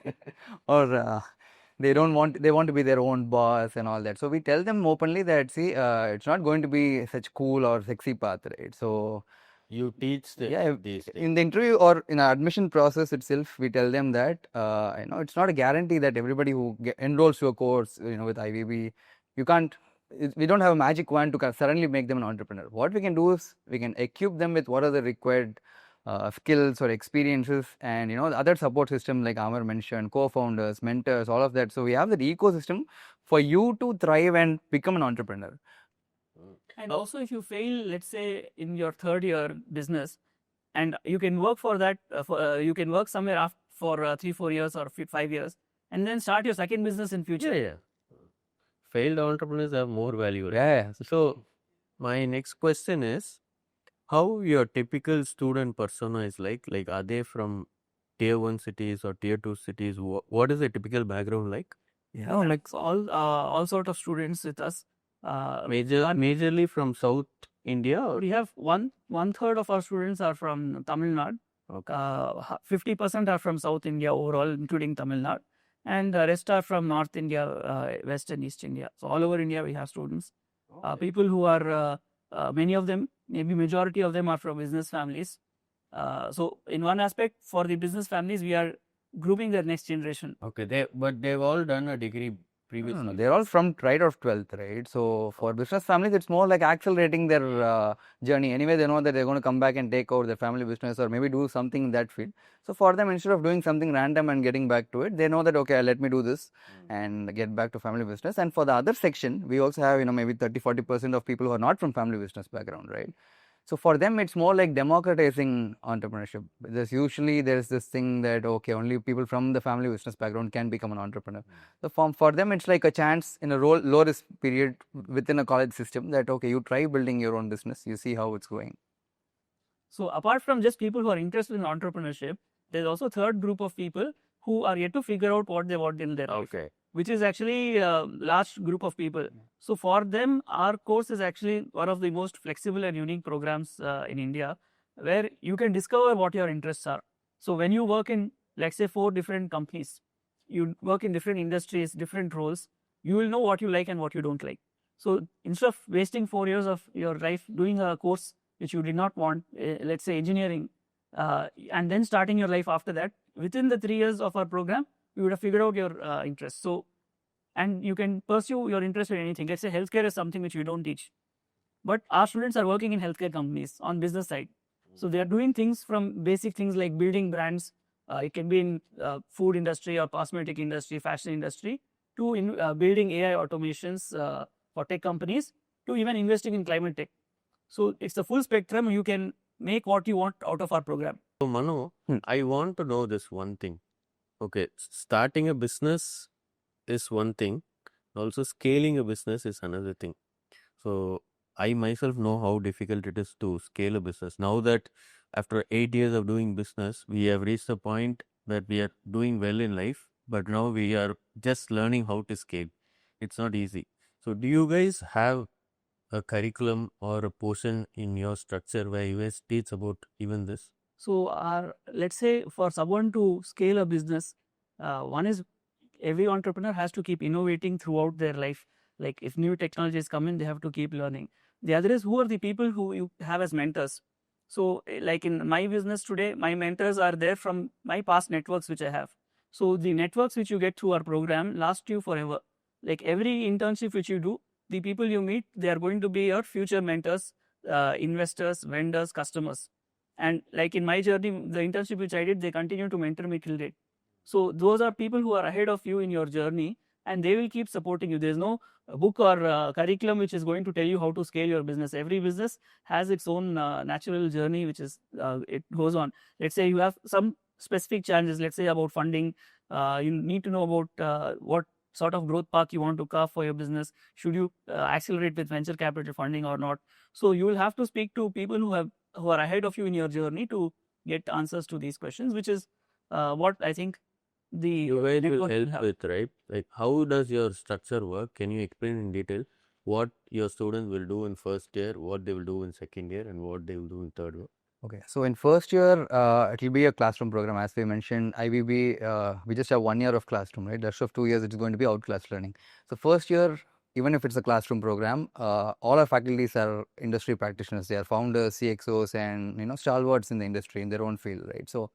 Or they want to be their own boss and all that. So we tell them openly that, see, it's not going to be such cool or sexy path, right? So you teach them these things. In the interview or in our admission process itself, we tell them that it's not a guarantee that everybody who enrolls to a course with IVB, we don't have a magic wand to suddenly make them an entrepreneur. What we can do is we can equip them with what are the required skills or experiences, and the other support system like Amer mentioned, co-founders, mentors, all of that. So we have that ecosystem for you to thrive and become an entrepreneur. And also, if you fail, let's say in your third year business, and you can work for that, you can work somewhere after for 3-4 years or 5 years, and then start your second business in future. Yeah. Failed entrepreneurs have more value. Right? Yeah. So my next question is, how your typical student persona is like? Like, are they from tier 1 cities or tier 2 cities? What is the typical background like? Yeah, like all sort of students with us. Majorly from South India? Or? We have one third of our students are from Tamil Nadu. Okay. 50% are from South India overall, including Tamil Nadu, and the rest are from North India, West and East India. So all over India we have students. People who are many of them, maybe majority of them, are from business families. So in one aspect, for the business families, we are grouping their next generation. Okay, but they've all done a degree previously. No, they're all from right of 12th, right? So for business families, it's more like accelerating their journey. Anyway, they know that they're going to come back and take over their family business or maybe do something in that field. So for them, instead of doing something random and getting back to it, they know that, okay, let me do this and get back to family business. And for the other section, we also have, maybe 30-40% of people who are not from family business background, right? So for them, it's more like democratizing entrepreneurship. There's this thing that, okay, only people from the family business background can become an entrepreneur. So for them, it's like a chance in a low risk period within a college system that, okay, you try building your own business, you see how it's going. So apart from just people who are interested in entrepreneurship, there's also a third group of people who are yet to figure out what they want in their life, which is actually a large group of people. So for them, our course is actually one of the most flexible and unique programs in India, where you can discover what your interests are. So when you work in, let's say, 4 different companies, you work in different industries, different roles, you will know what you like and what you don't like. So instead of wasting 4 years of your life doing a course which you did not want, let's say engineering, and then starting your life after that, within the 3 years of our program, you would have figured out your interests. So, and you can pursue your interest in anything. Let's say healthcare is something which we don't teach, but our students are working in healthcare companies on business side. So they are doing things from basic things like building brands. It can be in food industry or cosmetic industry, fashion industry, to in building AI automations for tech companies, to even investing in climate tech. So it's a full spectrum. You can make what you want out of our program. So Mano, I want to know this one thing. Okay, starting a business is one thing. Also scaling a business is another thing. So I myself know how difficult it is to scale a business. Now that after 8 years of doing business, we have reached a point that we are doing well in life, but now we are just learning how to scale. It's not easy. So do you guys have a curriculum or a portion in your structure where you guys teach about even this? So let's say for someone to scale a business, one is every entrepreneur has to keep innovating throughout their life. Like if new technologies come in, they have to keep learning. The other is, who are the people who you have as mentors? So like in my business today, my mentors are there from my past networks which I have. So the networks which you get through our program last you forever. Like every internship which you do, the people you meet, they are going to be your future mentors, investors, vendors, customers. And like in my journey, the internship which I did, they continue to mentor me till date. So those are people who are ahead of you in your journey, and they will keep supporting you. There's no book or curriculum which is going to tell you how to scale your business. Every business has its own natural journey, which is it goes on. Let's say you have some specific challenges. Let's say about funding. You need to know about what sort of growth path you want to carve for your business. Should you accelerate with venture capital funding or not? So you will have to speak to people who are ahead of you in your journey to get answers to these questions, which is what I think you guys will help with, right? Like how does your structure work? Can you explain in detail what your students will do in first year, what they will do in second year, and what they will do in third year? Okay, so in first year, it will be a classroom program. As we mentioned, IVB, we just have 1 year of classroom, right? The rest of 2 years, it is going to be out-class learning. So first year, even if it's a classroom program, all our faculties are industry practitioners. They are founders, CXOs, and stalwarts in the industry in their own field, right? So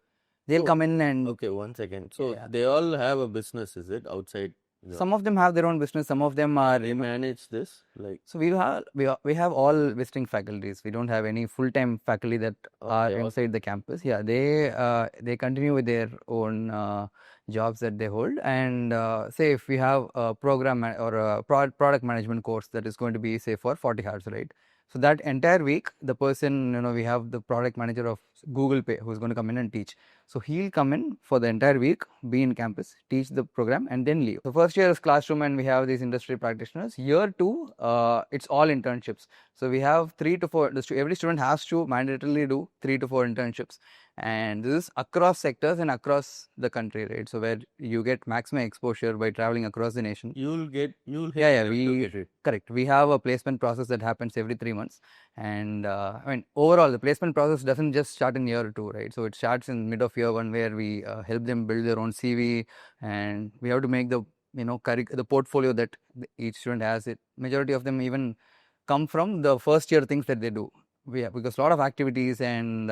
they'll come in and... Okay, 1 second. So they all have a business, is it, outside? Some of them have their own business. Some of them are... They manage this? So we have all visiting faculties. We don't have any full-time faculty that are inside the campus. Yeah, they continue with their own jobs that they hold. And say if we have a program or a product management course that is going to be, say, for 40 hours, right? So that entire week, the person, we have the product manager of Google Pay who's going to come in and teach. So he'll come in for the entire week, be in campus, teach the program, and then leave. So first year is classroom, and we have these industry practitioners. Year 2, it's all internships. So we have 3 to 4. Every student has to mandatorily do 3 to 4 internships. And this is across sectors and across the country, right? So where you get maximum exposure by traveling across the nation. Correct. We have a placement process that happens every 3 months. And overall, the placement process doesn't just start in year 2, right? So it starts in mid of year 1, where we help them build their own CV, and we have to make the the portfolio that each student has. It majority of them even come from the first year things that they do. Because a lot of activities and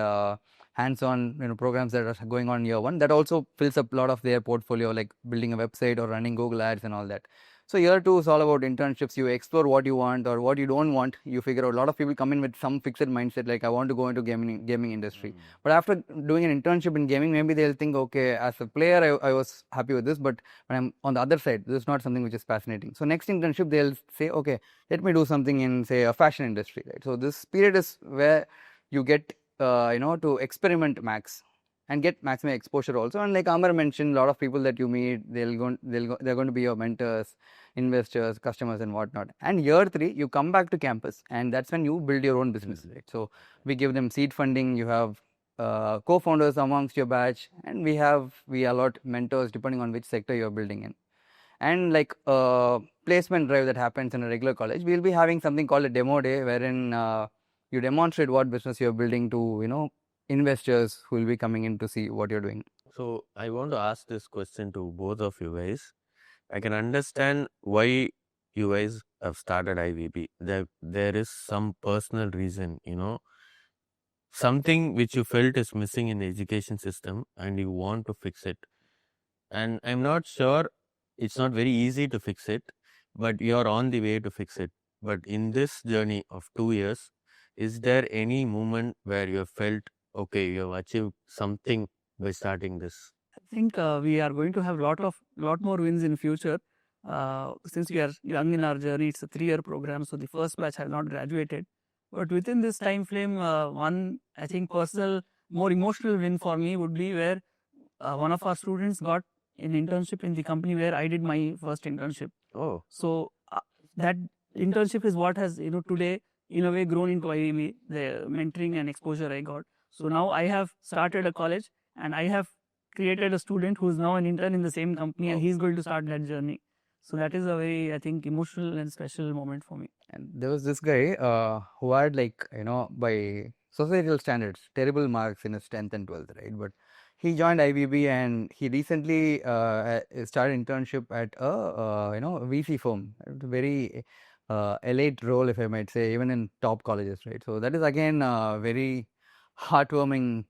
hands-on programs that are going on in year 1, that also fills up a lot of their portfolio, like building a website or running Google ads and all that. So year 2 is all about internships. You explore what you want or what you don't want. You figure out. A lot of people come in with some fixed mindset, like I want to go into gaming industry. But after doing an internship in gaming, maybe they'll think, okay, as a player, I was happy with this, but when I'm on the other side, this is not something which is fascinating. So next internship, they'll say, okay, let me do something in, say, a fashion industry, right? So this period is where you get to experiment max and get maximum exposure also. And like Amer mentioned, a lot of people that you meet, they're going to be your mentors, investors, customers, and whatnot. And year 3, you come back to campus, and that's when you build your own business, right? So we give them seed funding. You have co-founders amongst your batch, and we allot mentors depending on which sector you're building in. And like placement drive that happens in a regular college, we'll be having something called a demo day, wherein you demonstrate what business you're building to investors who will be coming in to see what you're doing. So I want to ask this question to both of you guys. I can understand why you guys have started IVB. There is some personal reason, something which you felt is missing in the education system and you want to fix it. And I'm not sure, it's not very easy to fix it, but you're on the way to fix it. But in this journey of 2 years, is there any moment where you have felt, okay, you have achieved something by starting this? I think we are going to have lot more wins in future. Since we are young in our journey, it's a 3-year program, so the first batch have not graduated. But within this time frame, one, I think, personal, more emotional win for me would be where one of our students got an internship in the company where I did my first internship. Oh, So that internship is what has today in a way grown into IVB, the mentoring and exposure I got. So now I have started a college and I have created a student who is now an intern in the same company, and he's going to start that journey. So that is a very, I think, emotional and special moment for me. And there was this guy who had by societal standards, terrible marks in his 10th and 12th, right? But he joined IVB and he recently started internship at a VC firm. It's a very elite role, if I might say, even in top colleges, right? So that is again a very heartwarming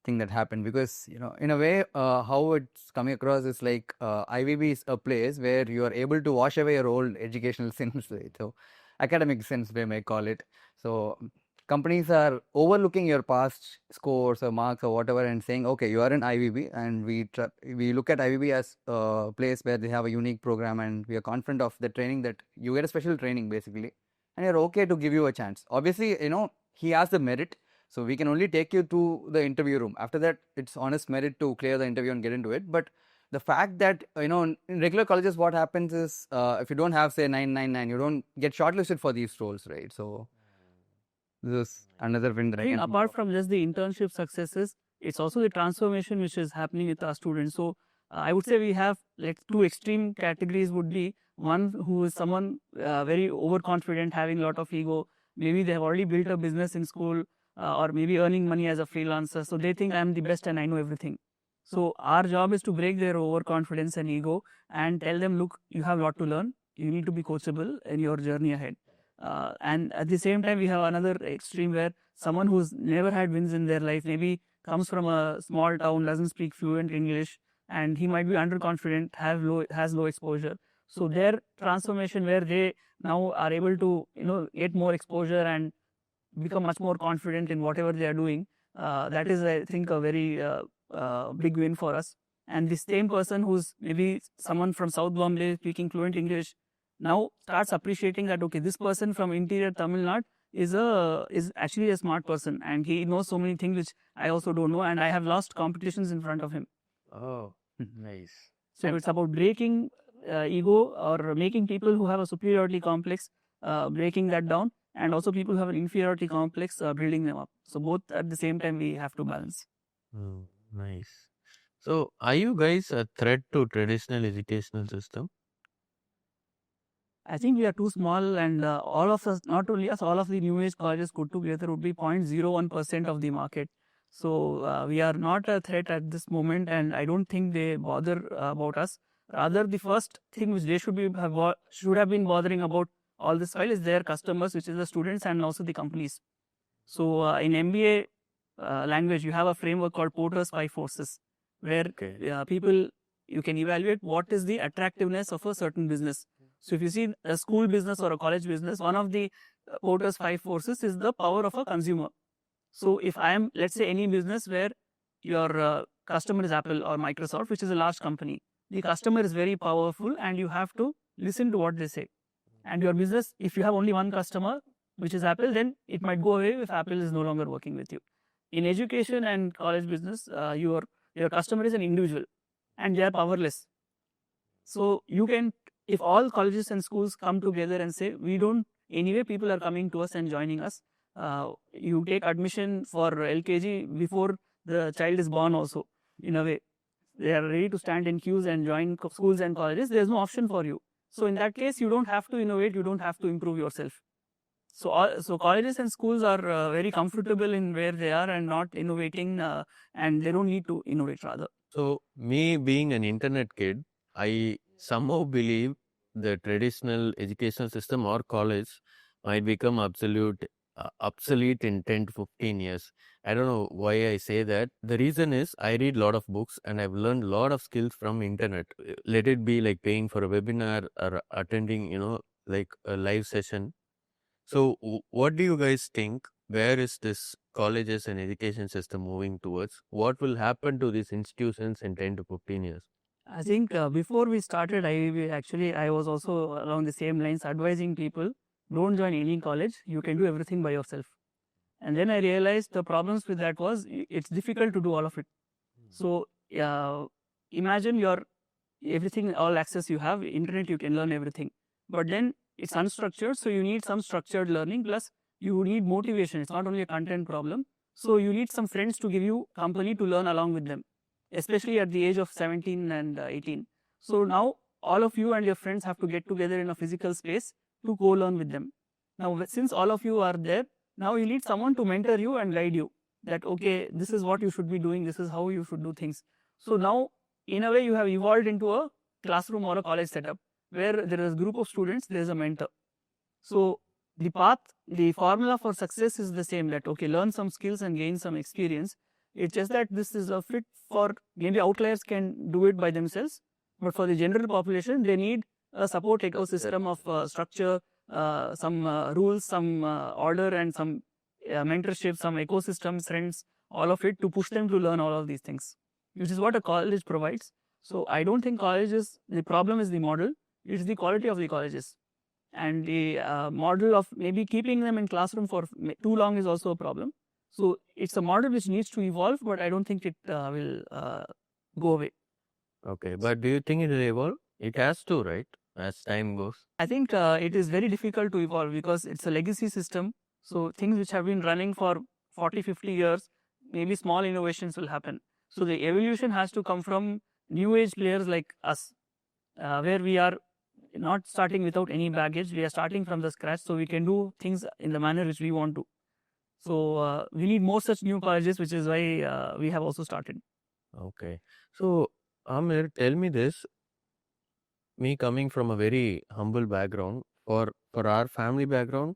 thing that happened, because in a way how it's coming across is like IVB is a place where you are able to wash away your old educational sins, right? So academic sins, they may call it. So companies are overlooking your past scores or marks or whatever and saying, okay, you are in IVB, and we look at IVB as a place where they have a unique program, and we are confident of the training, that you get a special training basically, and you're okay to give you a chance. Obviously, he has the merit, so we can only take you to the interview room. After that, it's on his merit to clear the interview and get into it. But the fact that in regular colleges, what happens is if you don't have say 999, you don't get shortlisted for these roles, right? So this is another win that I think apart from just the internship successes, it's also the transformation which is happening with our students. So I would say we have like 2 extreme categories would be one who is someone very overconfident, having a lot of ego. Maybe they have already built a business in school or maybe earning money as a freelancer. So they think I'm the best and I know everything. So our job is to break their overconfidence and ego and tell them, look, you have a lot to learn. You need to be coachable in your journey ahead. And at the same time, we have another extreme where someone who's never had wins in their life, maybe comes from a small town, doesn't speak fluent English, and he might be underconfident, has low exposure. So their transformation where they now are able to get more exposure and become much more confident in whatever they are doing, that is, I think, a very big win for us. And the same person who's maybe someone from South Bombay speaking fluent English now starts appreciating that, okay, this person from interior Tamil Nadu is actually a smart person, and he knows so many things which I also don't know, and I have lost competitions in front of him. Oh, nice. So it's about breaking ego or making people who have a superiority complex, breaking that down, and also people who have an inferiority complex, building them up. So both at the same time we have to balance. Nice. So are you guys a threat to traditional educational system? I think we are too small, and all of us, not only us, all of the new age colleges put together would be 0.01% of the market. So we are not a threat at this moment, and I don't think they bother about us. Rather, the first thing which they should have been bothering about all this while is their customers, which is the students and also the companies. So in MBA language, you have a framework called Porter's 5 forces, where people, you can evaluate what is the attractiveness of a certain business. So if you see a school business or a college business, one of the Porter's 5 forces is the power of a consumer. So if I am, let's say, any business where your customer is Apple or Microsoft, which is a large company, the customer is very powerful and you have to listen to what they say. And your business, if you have only one customer, which is Apple, then it might go away if Apple is no longer working with you. In education and college business, your customer is an individual and they are powerless. So you can, if all colleges and schools come together and say, we don't, anyway, people are coming to us and joining us. You take admission for LKG before the child is born also, in a way. They are ready to stand in queues and join schools and colleges. There's no option for you. So in that case, you don't have to innovate, you don't have to improve yourself. So colleges and schools are very comfortable in where they are and not innovating, and they don't need to innovate rather. So me being an internet kid, I somehow believe the traditional education system or college might become obsolete in 10 to 15 years. I don't know why I say that. The reason is I read a lot of books and I've learned a lot of skills from internet. Let it be like paying for a webinar or attending, like a live session. So what do you guys think? Where is this colleges and education system moving towards? What will happen to these institutions in 10 to 15 years? I think before we started IVB, I was also along the same lines advising people, don't join any college, you can do everything by yourself. And then I realized the problems with that was it's difficult to do all of it. So imagine everything, all access you have, internet, you can learn everything. But then it's unstructured, so you need some structured learning, plus you need motivation. It's not only a content problem. So you need some friends to give you company to learn along with them, especially at the age of 17 and 18. So now all of you and your friends have to get together in a physical space to co-learn with them. Now, since all of you are there, now you need someone to mentor you and guide you that, okay, this is what you should be doing, this is how you should do things. So now, in a way, you have evolved into a classroom or a college setup where there is a group of students, there is a mentor. So the formula for success is the same, that, okay, learn some skills and gain some experience. It's just that this is a fit for, maybe outliers can do it by themselves, but for the general population, they need a support ecosystem of structure, some rules, some order, and some mentorship, some ecosystem, friends, all of it to push them to learn all of these things, which is what a college provides. So I don't think colleges, the problem is the model, it's the quality of the colleges. And the model of maybe keeping them in classroom for too long is also a problem. So it's a model which needs to evolve, but I don't think it will go away. Okay, but do you think it will evolve? It has to, right? As time goes. I think it is very difficult to evolve because it's a legacy system. So things which have been running for 40, 50 years, maybe small innovations will happen. So the evolution has to come from new age players like us, where we are not starting without any baggage. We are starting from the scratch, so we can do things in the manner which we want to. So we need more such new colleges, which is why we have also started. Okay. So, Amer, tell me this. Me coming from a very humble background, for our family background,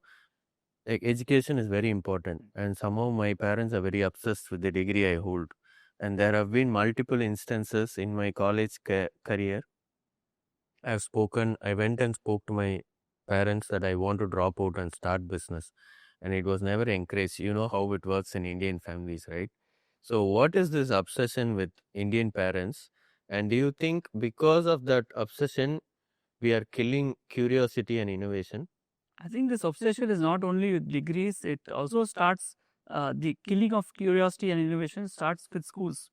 like education is very important. And somehow my parents are very obsessed with the degree I hold. And there have been multiple instances in my college career. I went and spoke to my parents that I want to drop out and start business. And it was never encouraged. You know how it works in Indian families, right? So what is this obsession with Indian parents? And do you think because of that obsession, we are killing curiosity and innovation? I think this obsession is not only with degrees, it also starts, the killing of curiosity and innovation starts with schools.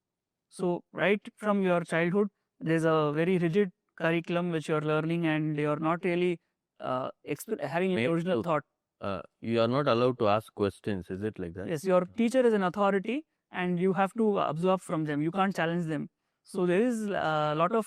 So right from your childhood, there's a very rigid curriculum which you're learning and you're not really having an original thought. You are not allowed to ask questions, is it like that? Yes, your teacher is an authority and you have to absorb from them. You can't challenge them. So there is a lot of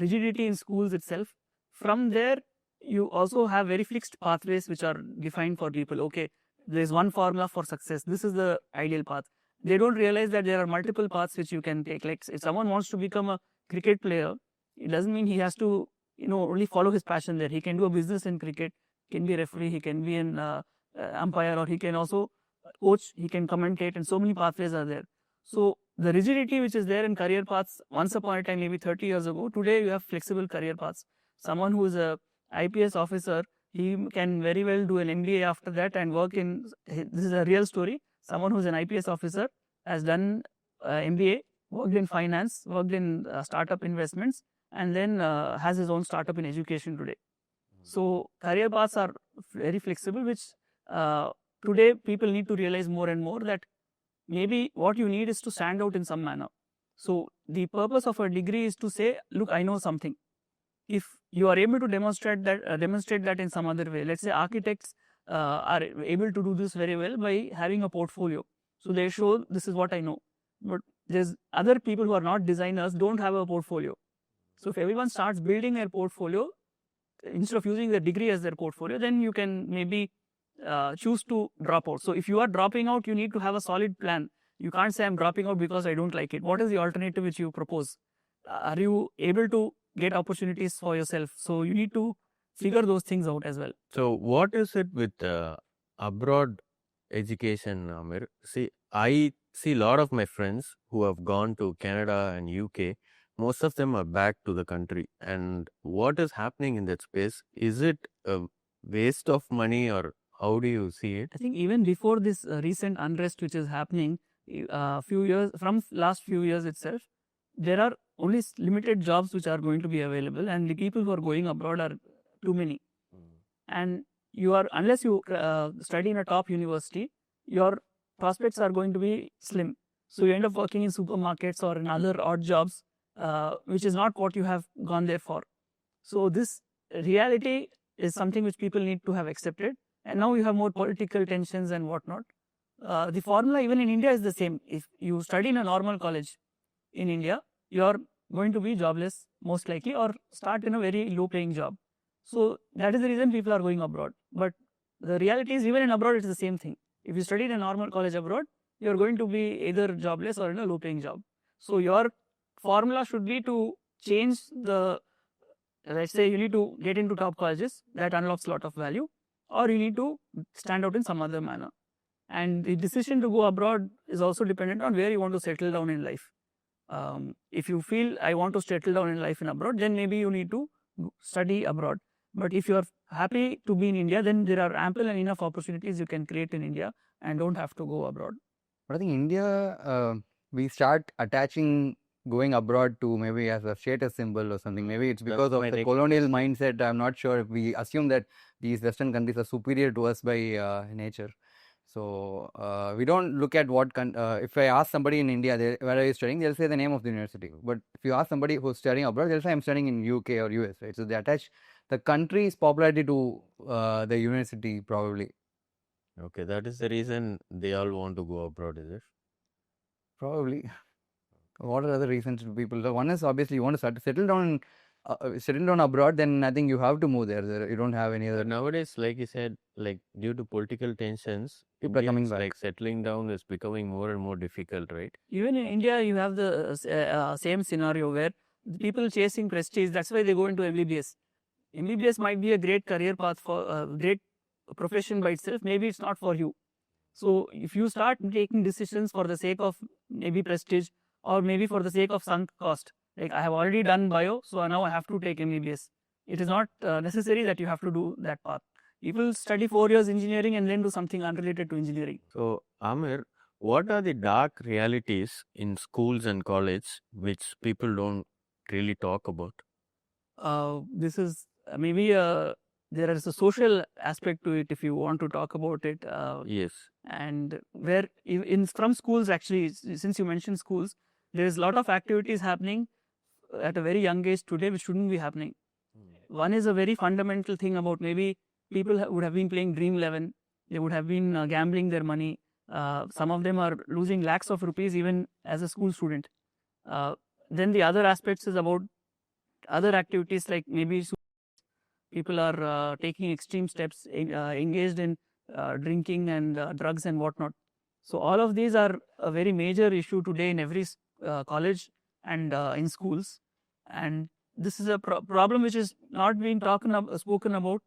rigidity in schools itself. From there, you also have very fixed pathways which are defined for people. Okay, there's one formula for success. This is the ideal path. They don't realize that there are multiple paths which you can take. Like if someone wants to become a cricket player, it doesn't mean he has to, only follow his passion there. He can do a business in cricket. He can be a referee. He can be an umpire, or he can also coach. He can commentate, and so many pathways are there. So the rigidity which is there in career paths once upon a time, maybe 30 years ago, today you have flexible career paths. Someone who is a IPS officer, he can very well do an MBA after that and work in, this is a real story, someone who's an IPS officer has done MBA, worked in finance, worked in startup investments, and then has his own startup in education today. So career paths are very flexible, which today people need to realize more and more that maybe what you need is to stand out in some manner. So the purpose of a degree is to say, look, I know something. If you are able to demonstrate that in some other way, let's say architects are able to do this very well by having a portfolio. So they show this is what I know. But there's other people who are not designers don't have a portfolio. So if everyone starts building their portfolio, instead of using their degree as their portfolio, then you can maybe choose to drop out. So if you are dropping out, you need to have a solid plan. You can't say I'm dropping out because I don't like it. What is the alternative which you propose? Are you able to get opportunities for yourself? So you need to figure those things out as well. So what is it with abroad education, Amer? See, I see a lot of my friends who have gone to Canada and UK. Most of them are back to the country. And what is happening in that space? Is it a waste of money, or how do you see it? I think even before this recent unrest which is happening, last few years itself, there are only limited jobs which are going to be available, and the people who are going abroad are too many. And unless you study in a top university, your prospects are going to be slim. So you end up working in supermarkets or in other odd jobs, which is not what you have gone there for. So this reality is something which people need to have accepted. And now you have more political tensions and whatnot. The formula even in India is the same. If you study in a normal college in India, you are going to be jobless most likely, or start in a very low paying job. So that is the reason people are going abroad. But the reality is even in abroad it's the same thing. If you study in a normal college abroad, you are going to be either jobless or in a low paying job. So your formula should be to change let's say you need to get into top colleges, that unlocks a lot of value, or you need to stand out in some other manner. And the decision to go abroad is also dependent on where you want to settle down in life. If you feel I want to settle down in life in abroad, then maybe you need to study abroad. But if you are happy to be in India, then there are ample and enough opportunities you can create in India and don't have to go abroad. But I think India, we start attaching going abroad to maybe as a status symbol or something. Maybe it's because of the colonial mindset. I'm not sure. We assume that these Western countries are superior to us by nature. So we don't look at what if I ask somebody in India, where are you studying, they'll say the name of the university. But if you ask somebody who's studying abroad, they'll say I'm studying in UK or US, right? So they attach the country's popularity to the university probably. Okay, that is the reason they all want to go abroad, is it? Probably. What are other reasons people? One is obviously you want to settle down abroad, then I think you have to move there. You don't have any other. But nowadays, like you said, like due to political tensions, people are coming back. Like settling down is becoming more and more difficult, right? Even in India, you have the same scenario where people chasing prestige. That's why they go into MBBS. MBBS might be a great career path for a great profession by itself. Maybe it's not for you. So if you start taking decisions for the sake of maybe prestige, or maybe for the sake of sunk cost, like I have already done bio, so now I have to take MBBS. It is not necessary that you have to do that path. People study 4 years engineering and then do something unrelated to engineering. So, Amer, what are the dark realities in schools and college which people don't really talk about? This is maybe there is a social aspect to it if you want to talk about it. Yes. And where from schools, actually, since you mentioned schools, there is a lot of activities happening at a very young age today which shouldn't be happening. One is a very fundamental thing about maybe people would have been playing Dream 11. They would have been gambling their money. Some of them are losing lakhs of rupees even as a school student. Then the other aspects is about other activities, like maybe people are taking extreme steps, engaged in drinking and drugs and whatnot. So all of these are a very major issue today in every college and in schools. And this is a problem which is not being spoken about,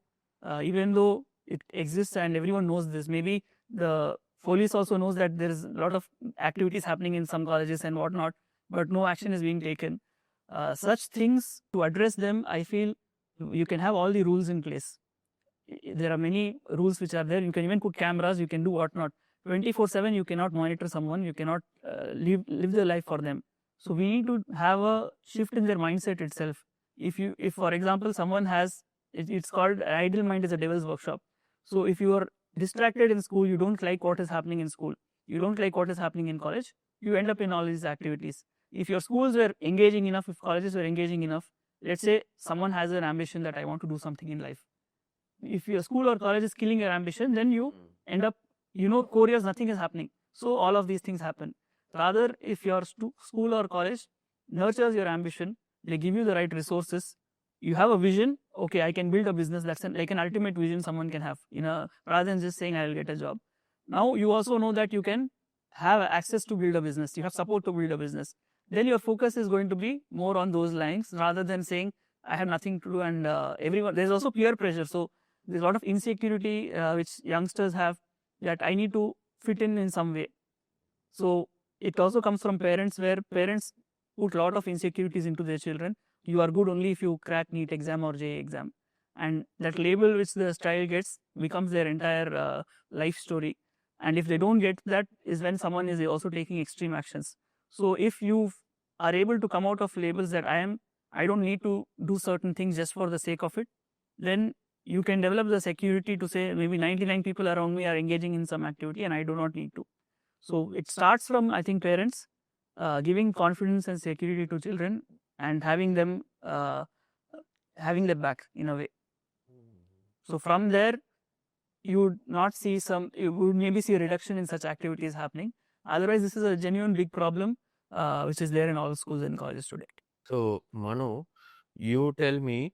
even though it exists and everyone knows this. Maybe the police also knows that there is a lot of activities happening in some colleges and whatnot, but no action is being taken. Such things, to address them, I feel you can have all the rules in place. There are many rules which are there. You can even put cameras, you can do whatnot. 24/7 you cannot monitor someone, you cannot live their life for them. So we need to have a shift in their mindset itself. If for example someone has, it's called idle mind is a devil's workshop. So if you are distracted in school, you don't like what is happening in school, you don't like what is happening in college, you end up in all these activities. If your schools were engaging enough, if colleges were engaging enough, let's say someone has an ambition that I want to do something in life. If your school or college is killing your ambition, then you end up, 4 years, nothing is happening. So all of these things happen. Rather, if your school or college nurtures your ambition, they give you the right resources, you have a vision, okay, I can build a business, that's like an ultimate vision someone can have, rather than just saying I'll get a job. Now you also know that you can have access to build a business, you have support to build a business. Then your focus is going to be more on those lines rather than saying I have nothing to do. And everyone, there's also peer pressure. So there's a lot of insecurity which youngsters have, that I need to fit in some way. So it also comes from parents, where parents put a lot of insecurities into their children. You are good only if you crack NEET exam or JEE exam. And that label which the child gets becomes their entire life story. And if they don't get that, is when someone is also taking extreme actions. So if you are able to come out of labels that I don't need to do certain things just for the sake of it, then you can develop the security to say maybe 99 people around me are engaging in some activity and I do not need to. So it starts from, I think, parents giving confidence and security to children and having them back in a way. So from there, you would not see you would maybe see a reduction in such activities happening. Otherwise, this is a genuine big problem which is there in all schools and colleges today. So, Mano, you tell me,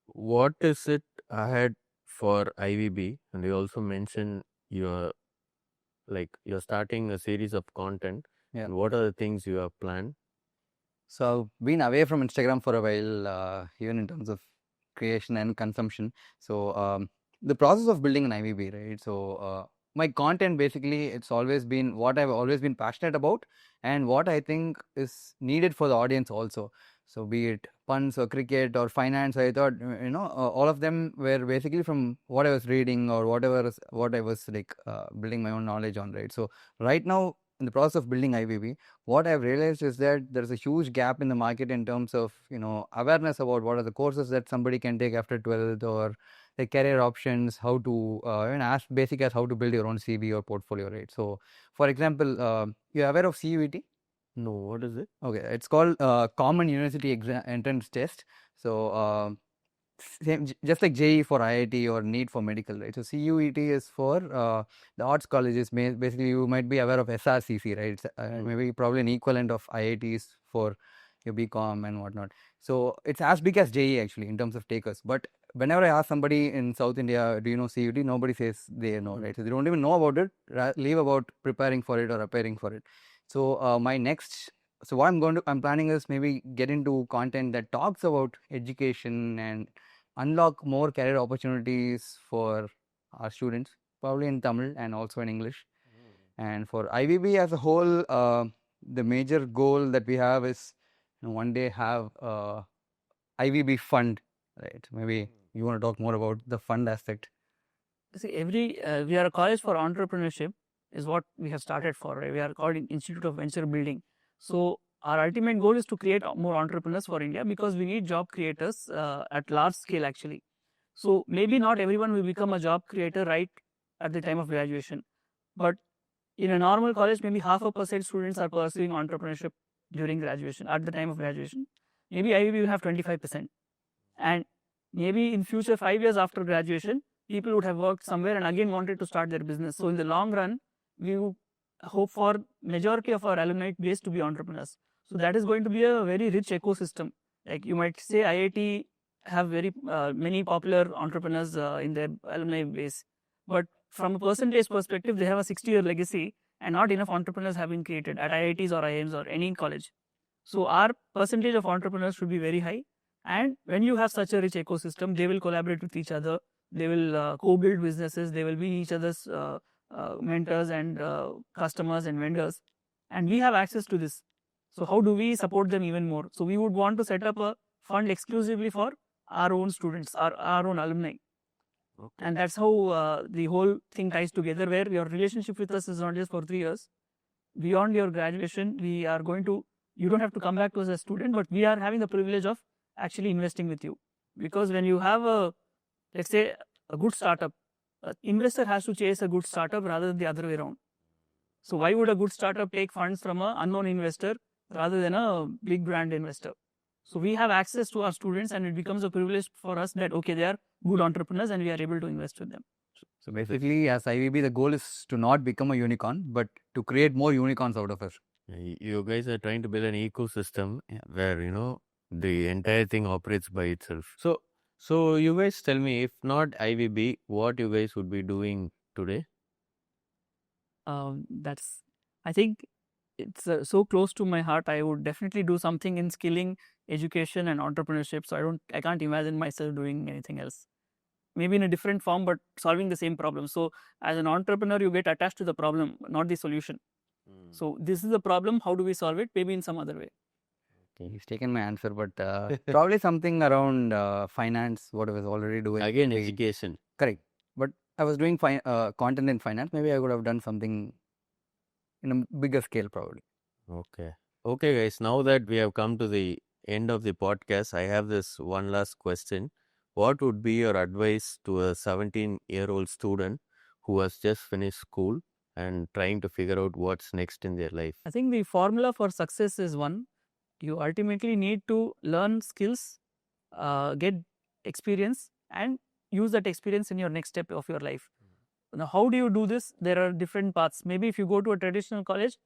what is it ahead for IVB? And you also mentioned you're starting a series of content. Yeah. And what are the things you have planned? So I've been away from Instagram for a while, even in terms of creation and consumption. So the process of building an IVB, right? So my content, basically, it's always been what I've always been passionate about and what I think is needed for the audience also. So be it puns or cricket or finance, I thought, all of them were basically from what I was reading or what I was building my own knowledge on, right? So right now, in the process of building IVB, what I've realized is that there's a huge gap in the market in terms of, awareness about what are the courses that somebody can take after 12th, or the career options, how to, as basic as how to build your own CV or portfolio, right? So, for example, you're aware of CUET? No, what is it? Okay, it's called Common University Entrance Test. So, same, just like JEE for IIT or NEET for medical, right? So CUET is for the arts colleges. Basically, you might be aware of SRCC, right? It's, maybe probably an equivalent of IITs for your BCom and whatnot. So it's as big as JEE actually in terms of takers. But whenever I ask somebody in South India, do you know CUET? Nobody says they know, right? So they don't even know about it. Leave about preparing for it or appearing for it. So so what I'm planning is maybe get into content that talks about education and unlock more career opportunities for our students, probably in Tamil and also in English. And for IVB as a whole, the major goal that we have is one day have IVB fund, right? Maybe you want to talk more about the fund aspect. See, we are a college for entrepreneurship is what we have started for. Right? We are called Institute of Venture Building. So our ultimate goal is to create more entrepreneurs for India, because we need job creators at large scale actually. So maybe not everyone will become a job creator right at the time of graduation, but in a normal college, maybe 0.5% students are pursuing entrepreneurship during graduation, at the time of graduation. Maybe IVB will have 25%. And maybe in future, 5 years after graduation, people would have worked somewhere and again wanted to start their business. So in the long run, we hope for majority of our alumni base to be entrepreneurs. So that is going to be a very rich ecosystem. Like you might say IIT have very many popular entrepreneurs in their alumni base. But from a percentage perspective, they have a 60-year legacy and not enough entrepreneurs have been created at IITs or IIMs or any college. So our percentage of entrepreneurs should be very high. And when you have such a rich ecosystem, they will collaborate with each other. They will co-build businesses. They will be each other's mentors and customers and vendors. And we have access to this. So how do we support them even more? So we would want to set up a fund exclusively for our own students, our own alumni. Okay. And that's how the whole thing ties together, where your relationship with us is not just for 3 years. Beyond your graduation, you don't have to come back to us as a student, but we are having the privilege of actually investing with you. Because when you have let's say, a good startup, investor has to chase a good startup rather than the other way around. So why would a good startup take funds from an unknown investor rather than a big brand investor? So we have access to our students, and it becomes a privilege for us that, okay, they are good entrepreneurs and we are able to invest with them. So basically, as IVB, the goal is to not become a unicorn, but to create more unicorns out of it. You guys are trying to build an ecosystem where, the entire thing operates by itself. So you guys tell me, if not IVB, what you guys would be doing today? I think it's so close to my heart. I would definitely do something in skilling, education, and entrepreneurship. So I can't imagine myself doing anything else. Maybe in a different form, but solving the same problem. So as an entrepreneur, you get attached to the problem, not the solution. So this is the problem. How do we solve it? Maybe in some other way. Okay, he's taken my answer, but probably something around finance, what I was already doing. Again, education. Correct. But I was doing content in finance. Maybe I would have done something in a bigger scale, probably. Okay, guys. Now that we have come to the end of the podcast, I have this one last question. What would be your advice to a 17-year-old student who has just finished school and trying to figure out what's next in their life? I think the formula for success is one. You ultimately need to learn skills, get experience, and use that experience in your next step of your life. Now, how do you do this? There are different paths. Maybe if you go to a traditional college,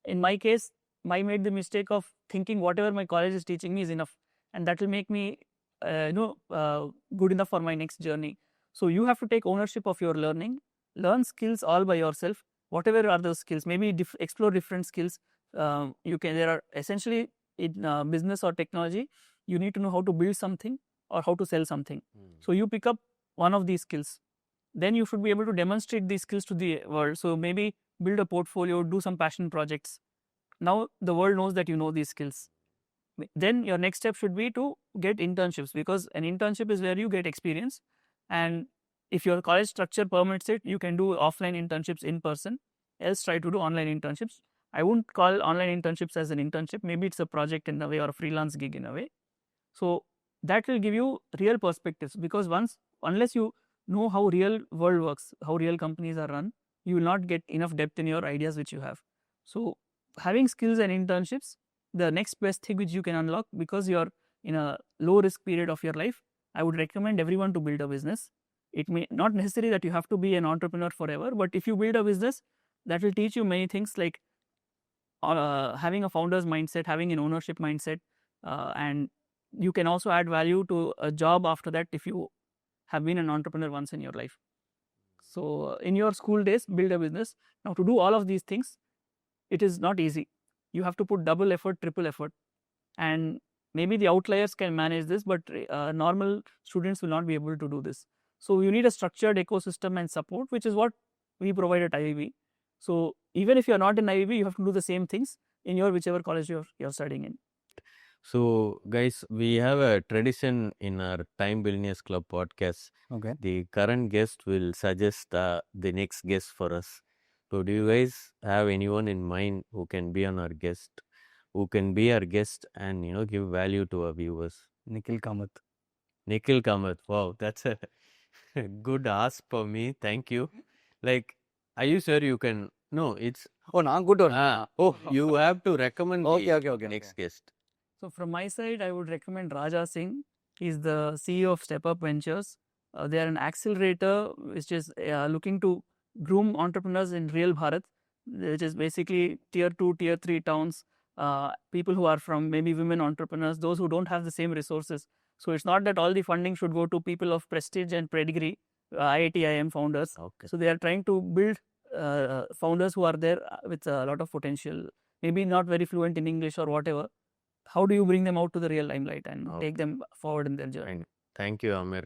in my case, I made the mistake of thinking whatever my college is teaching me is enough, and that will make me good enough for my next journey. So you have to take ownership of your learning, learn skills all by yourself, whatever are those skills. Maybe explore different skills. There are essentially in business or technology, you need to know how to build something or how to sell something. So you pick up one of these skills. Then you should be able to demonstrate these skills to the world. So maybe build a portfolio, do some passion projects. Now the world knows that you know these skills. Then your next step should be to get internships, because an internship is where you get experience. And if your college structure permits it, you can do offline internships in person, else try to do online internships. I wouldn't call online internships as an internship. Maybe it's a project in a way or a freelance gig in a way. So that will give you real perspectives, because unless you know how real world works, how real companies are run, you will not get enough depth in your ideas which you have. So having skills and internships, the next best thing which you can unlock, because you're in a low risk period of your life, I would recommend everyone to build a business. It may not necessary that you have to be an entrepreneur forever, but if you build a business, that will teach you many things, like having a founder's mindset, having an ownership mindset, and you can also add value to a job after that if you have been an entrepreneur once in your life. So in your school days, build a business. Now to do all of these things, it is not easy. You have to put double effort, triple effort, and maybe the outliers can manage this, but normal students will not be able to do this. So you need a structured ecosystem and support, which is what we provide at IVB. So even if you're not in IVB, you have to do the same things in your whichever college you're studying in. So guys, we have a tradition in our Time Billionaires Club podcast. Okay. The current guest will suggest the next guest for us. So do you guys have anyone in mind who can be our guest and give value to our viewers? Nikhil Kamath. Nikhil Kamath. Wow, that's a good ask for me. Thank you. Like, are you sure you can? No, it's. Oh, not good or you have to recommend okay, next guest. So from my side, I would recommend Raja Singh. He's the CEO of Step Up Ventures. They are an accelerator which is looking to groom entrepreneurs in real Bharat, which is basically tier 2, tier 3 towns, people who are from maybe women entrepreneurs, those who don't have the same resources. So it's not that all the funding should go to people of prestige and pedigree, IIT, IIM founders. Okay. So they are trying to build founders who are there with a lot of potential, maybe not very fluent in English or whatever. How do you bring them out to the real limelight and take them forward in their journey? Thank you, Amer.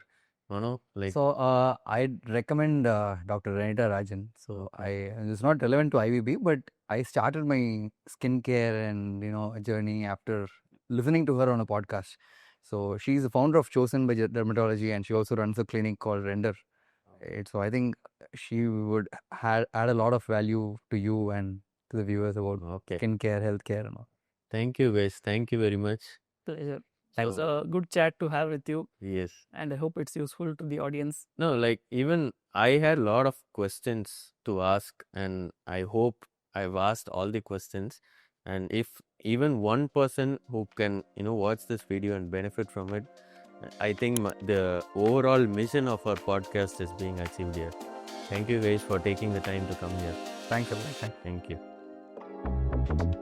Mano, So I'd recommend Dr. Renita Rajan. So it's not relevant to IVB, but I started my skincare and journey after listening to her on a podcast. So she's the founder of Chosen by Dermatology, and she also runs a clinic called Render. So I think she would add a lot of value to you and to the viewers about skincare, healthcare, and all. Thank you, guys. Thank you very much. Pleasure. It was a good chat to have with you, Yes. and I hope it's useful to the audience. No, like even I had a lot of questions to ask, and I hope I've asked all the questions. And if even one person who can, watch this video and benefit from it, I think the overall mission of our podcast is being achieved here. Thank you guys for taking the time to come here. Thanks a lot. Thank you.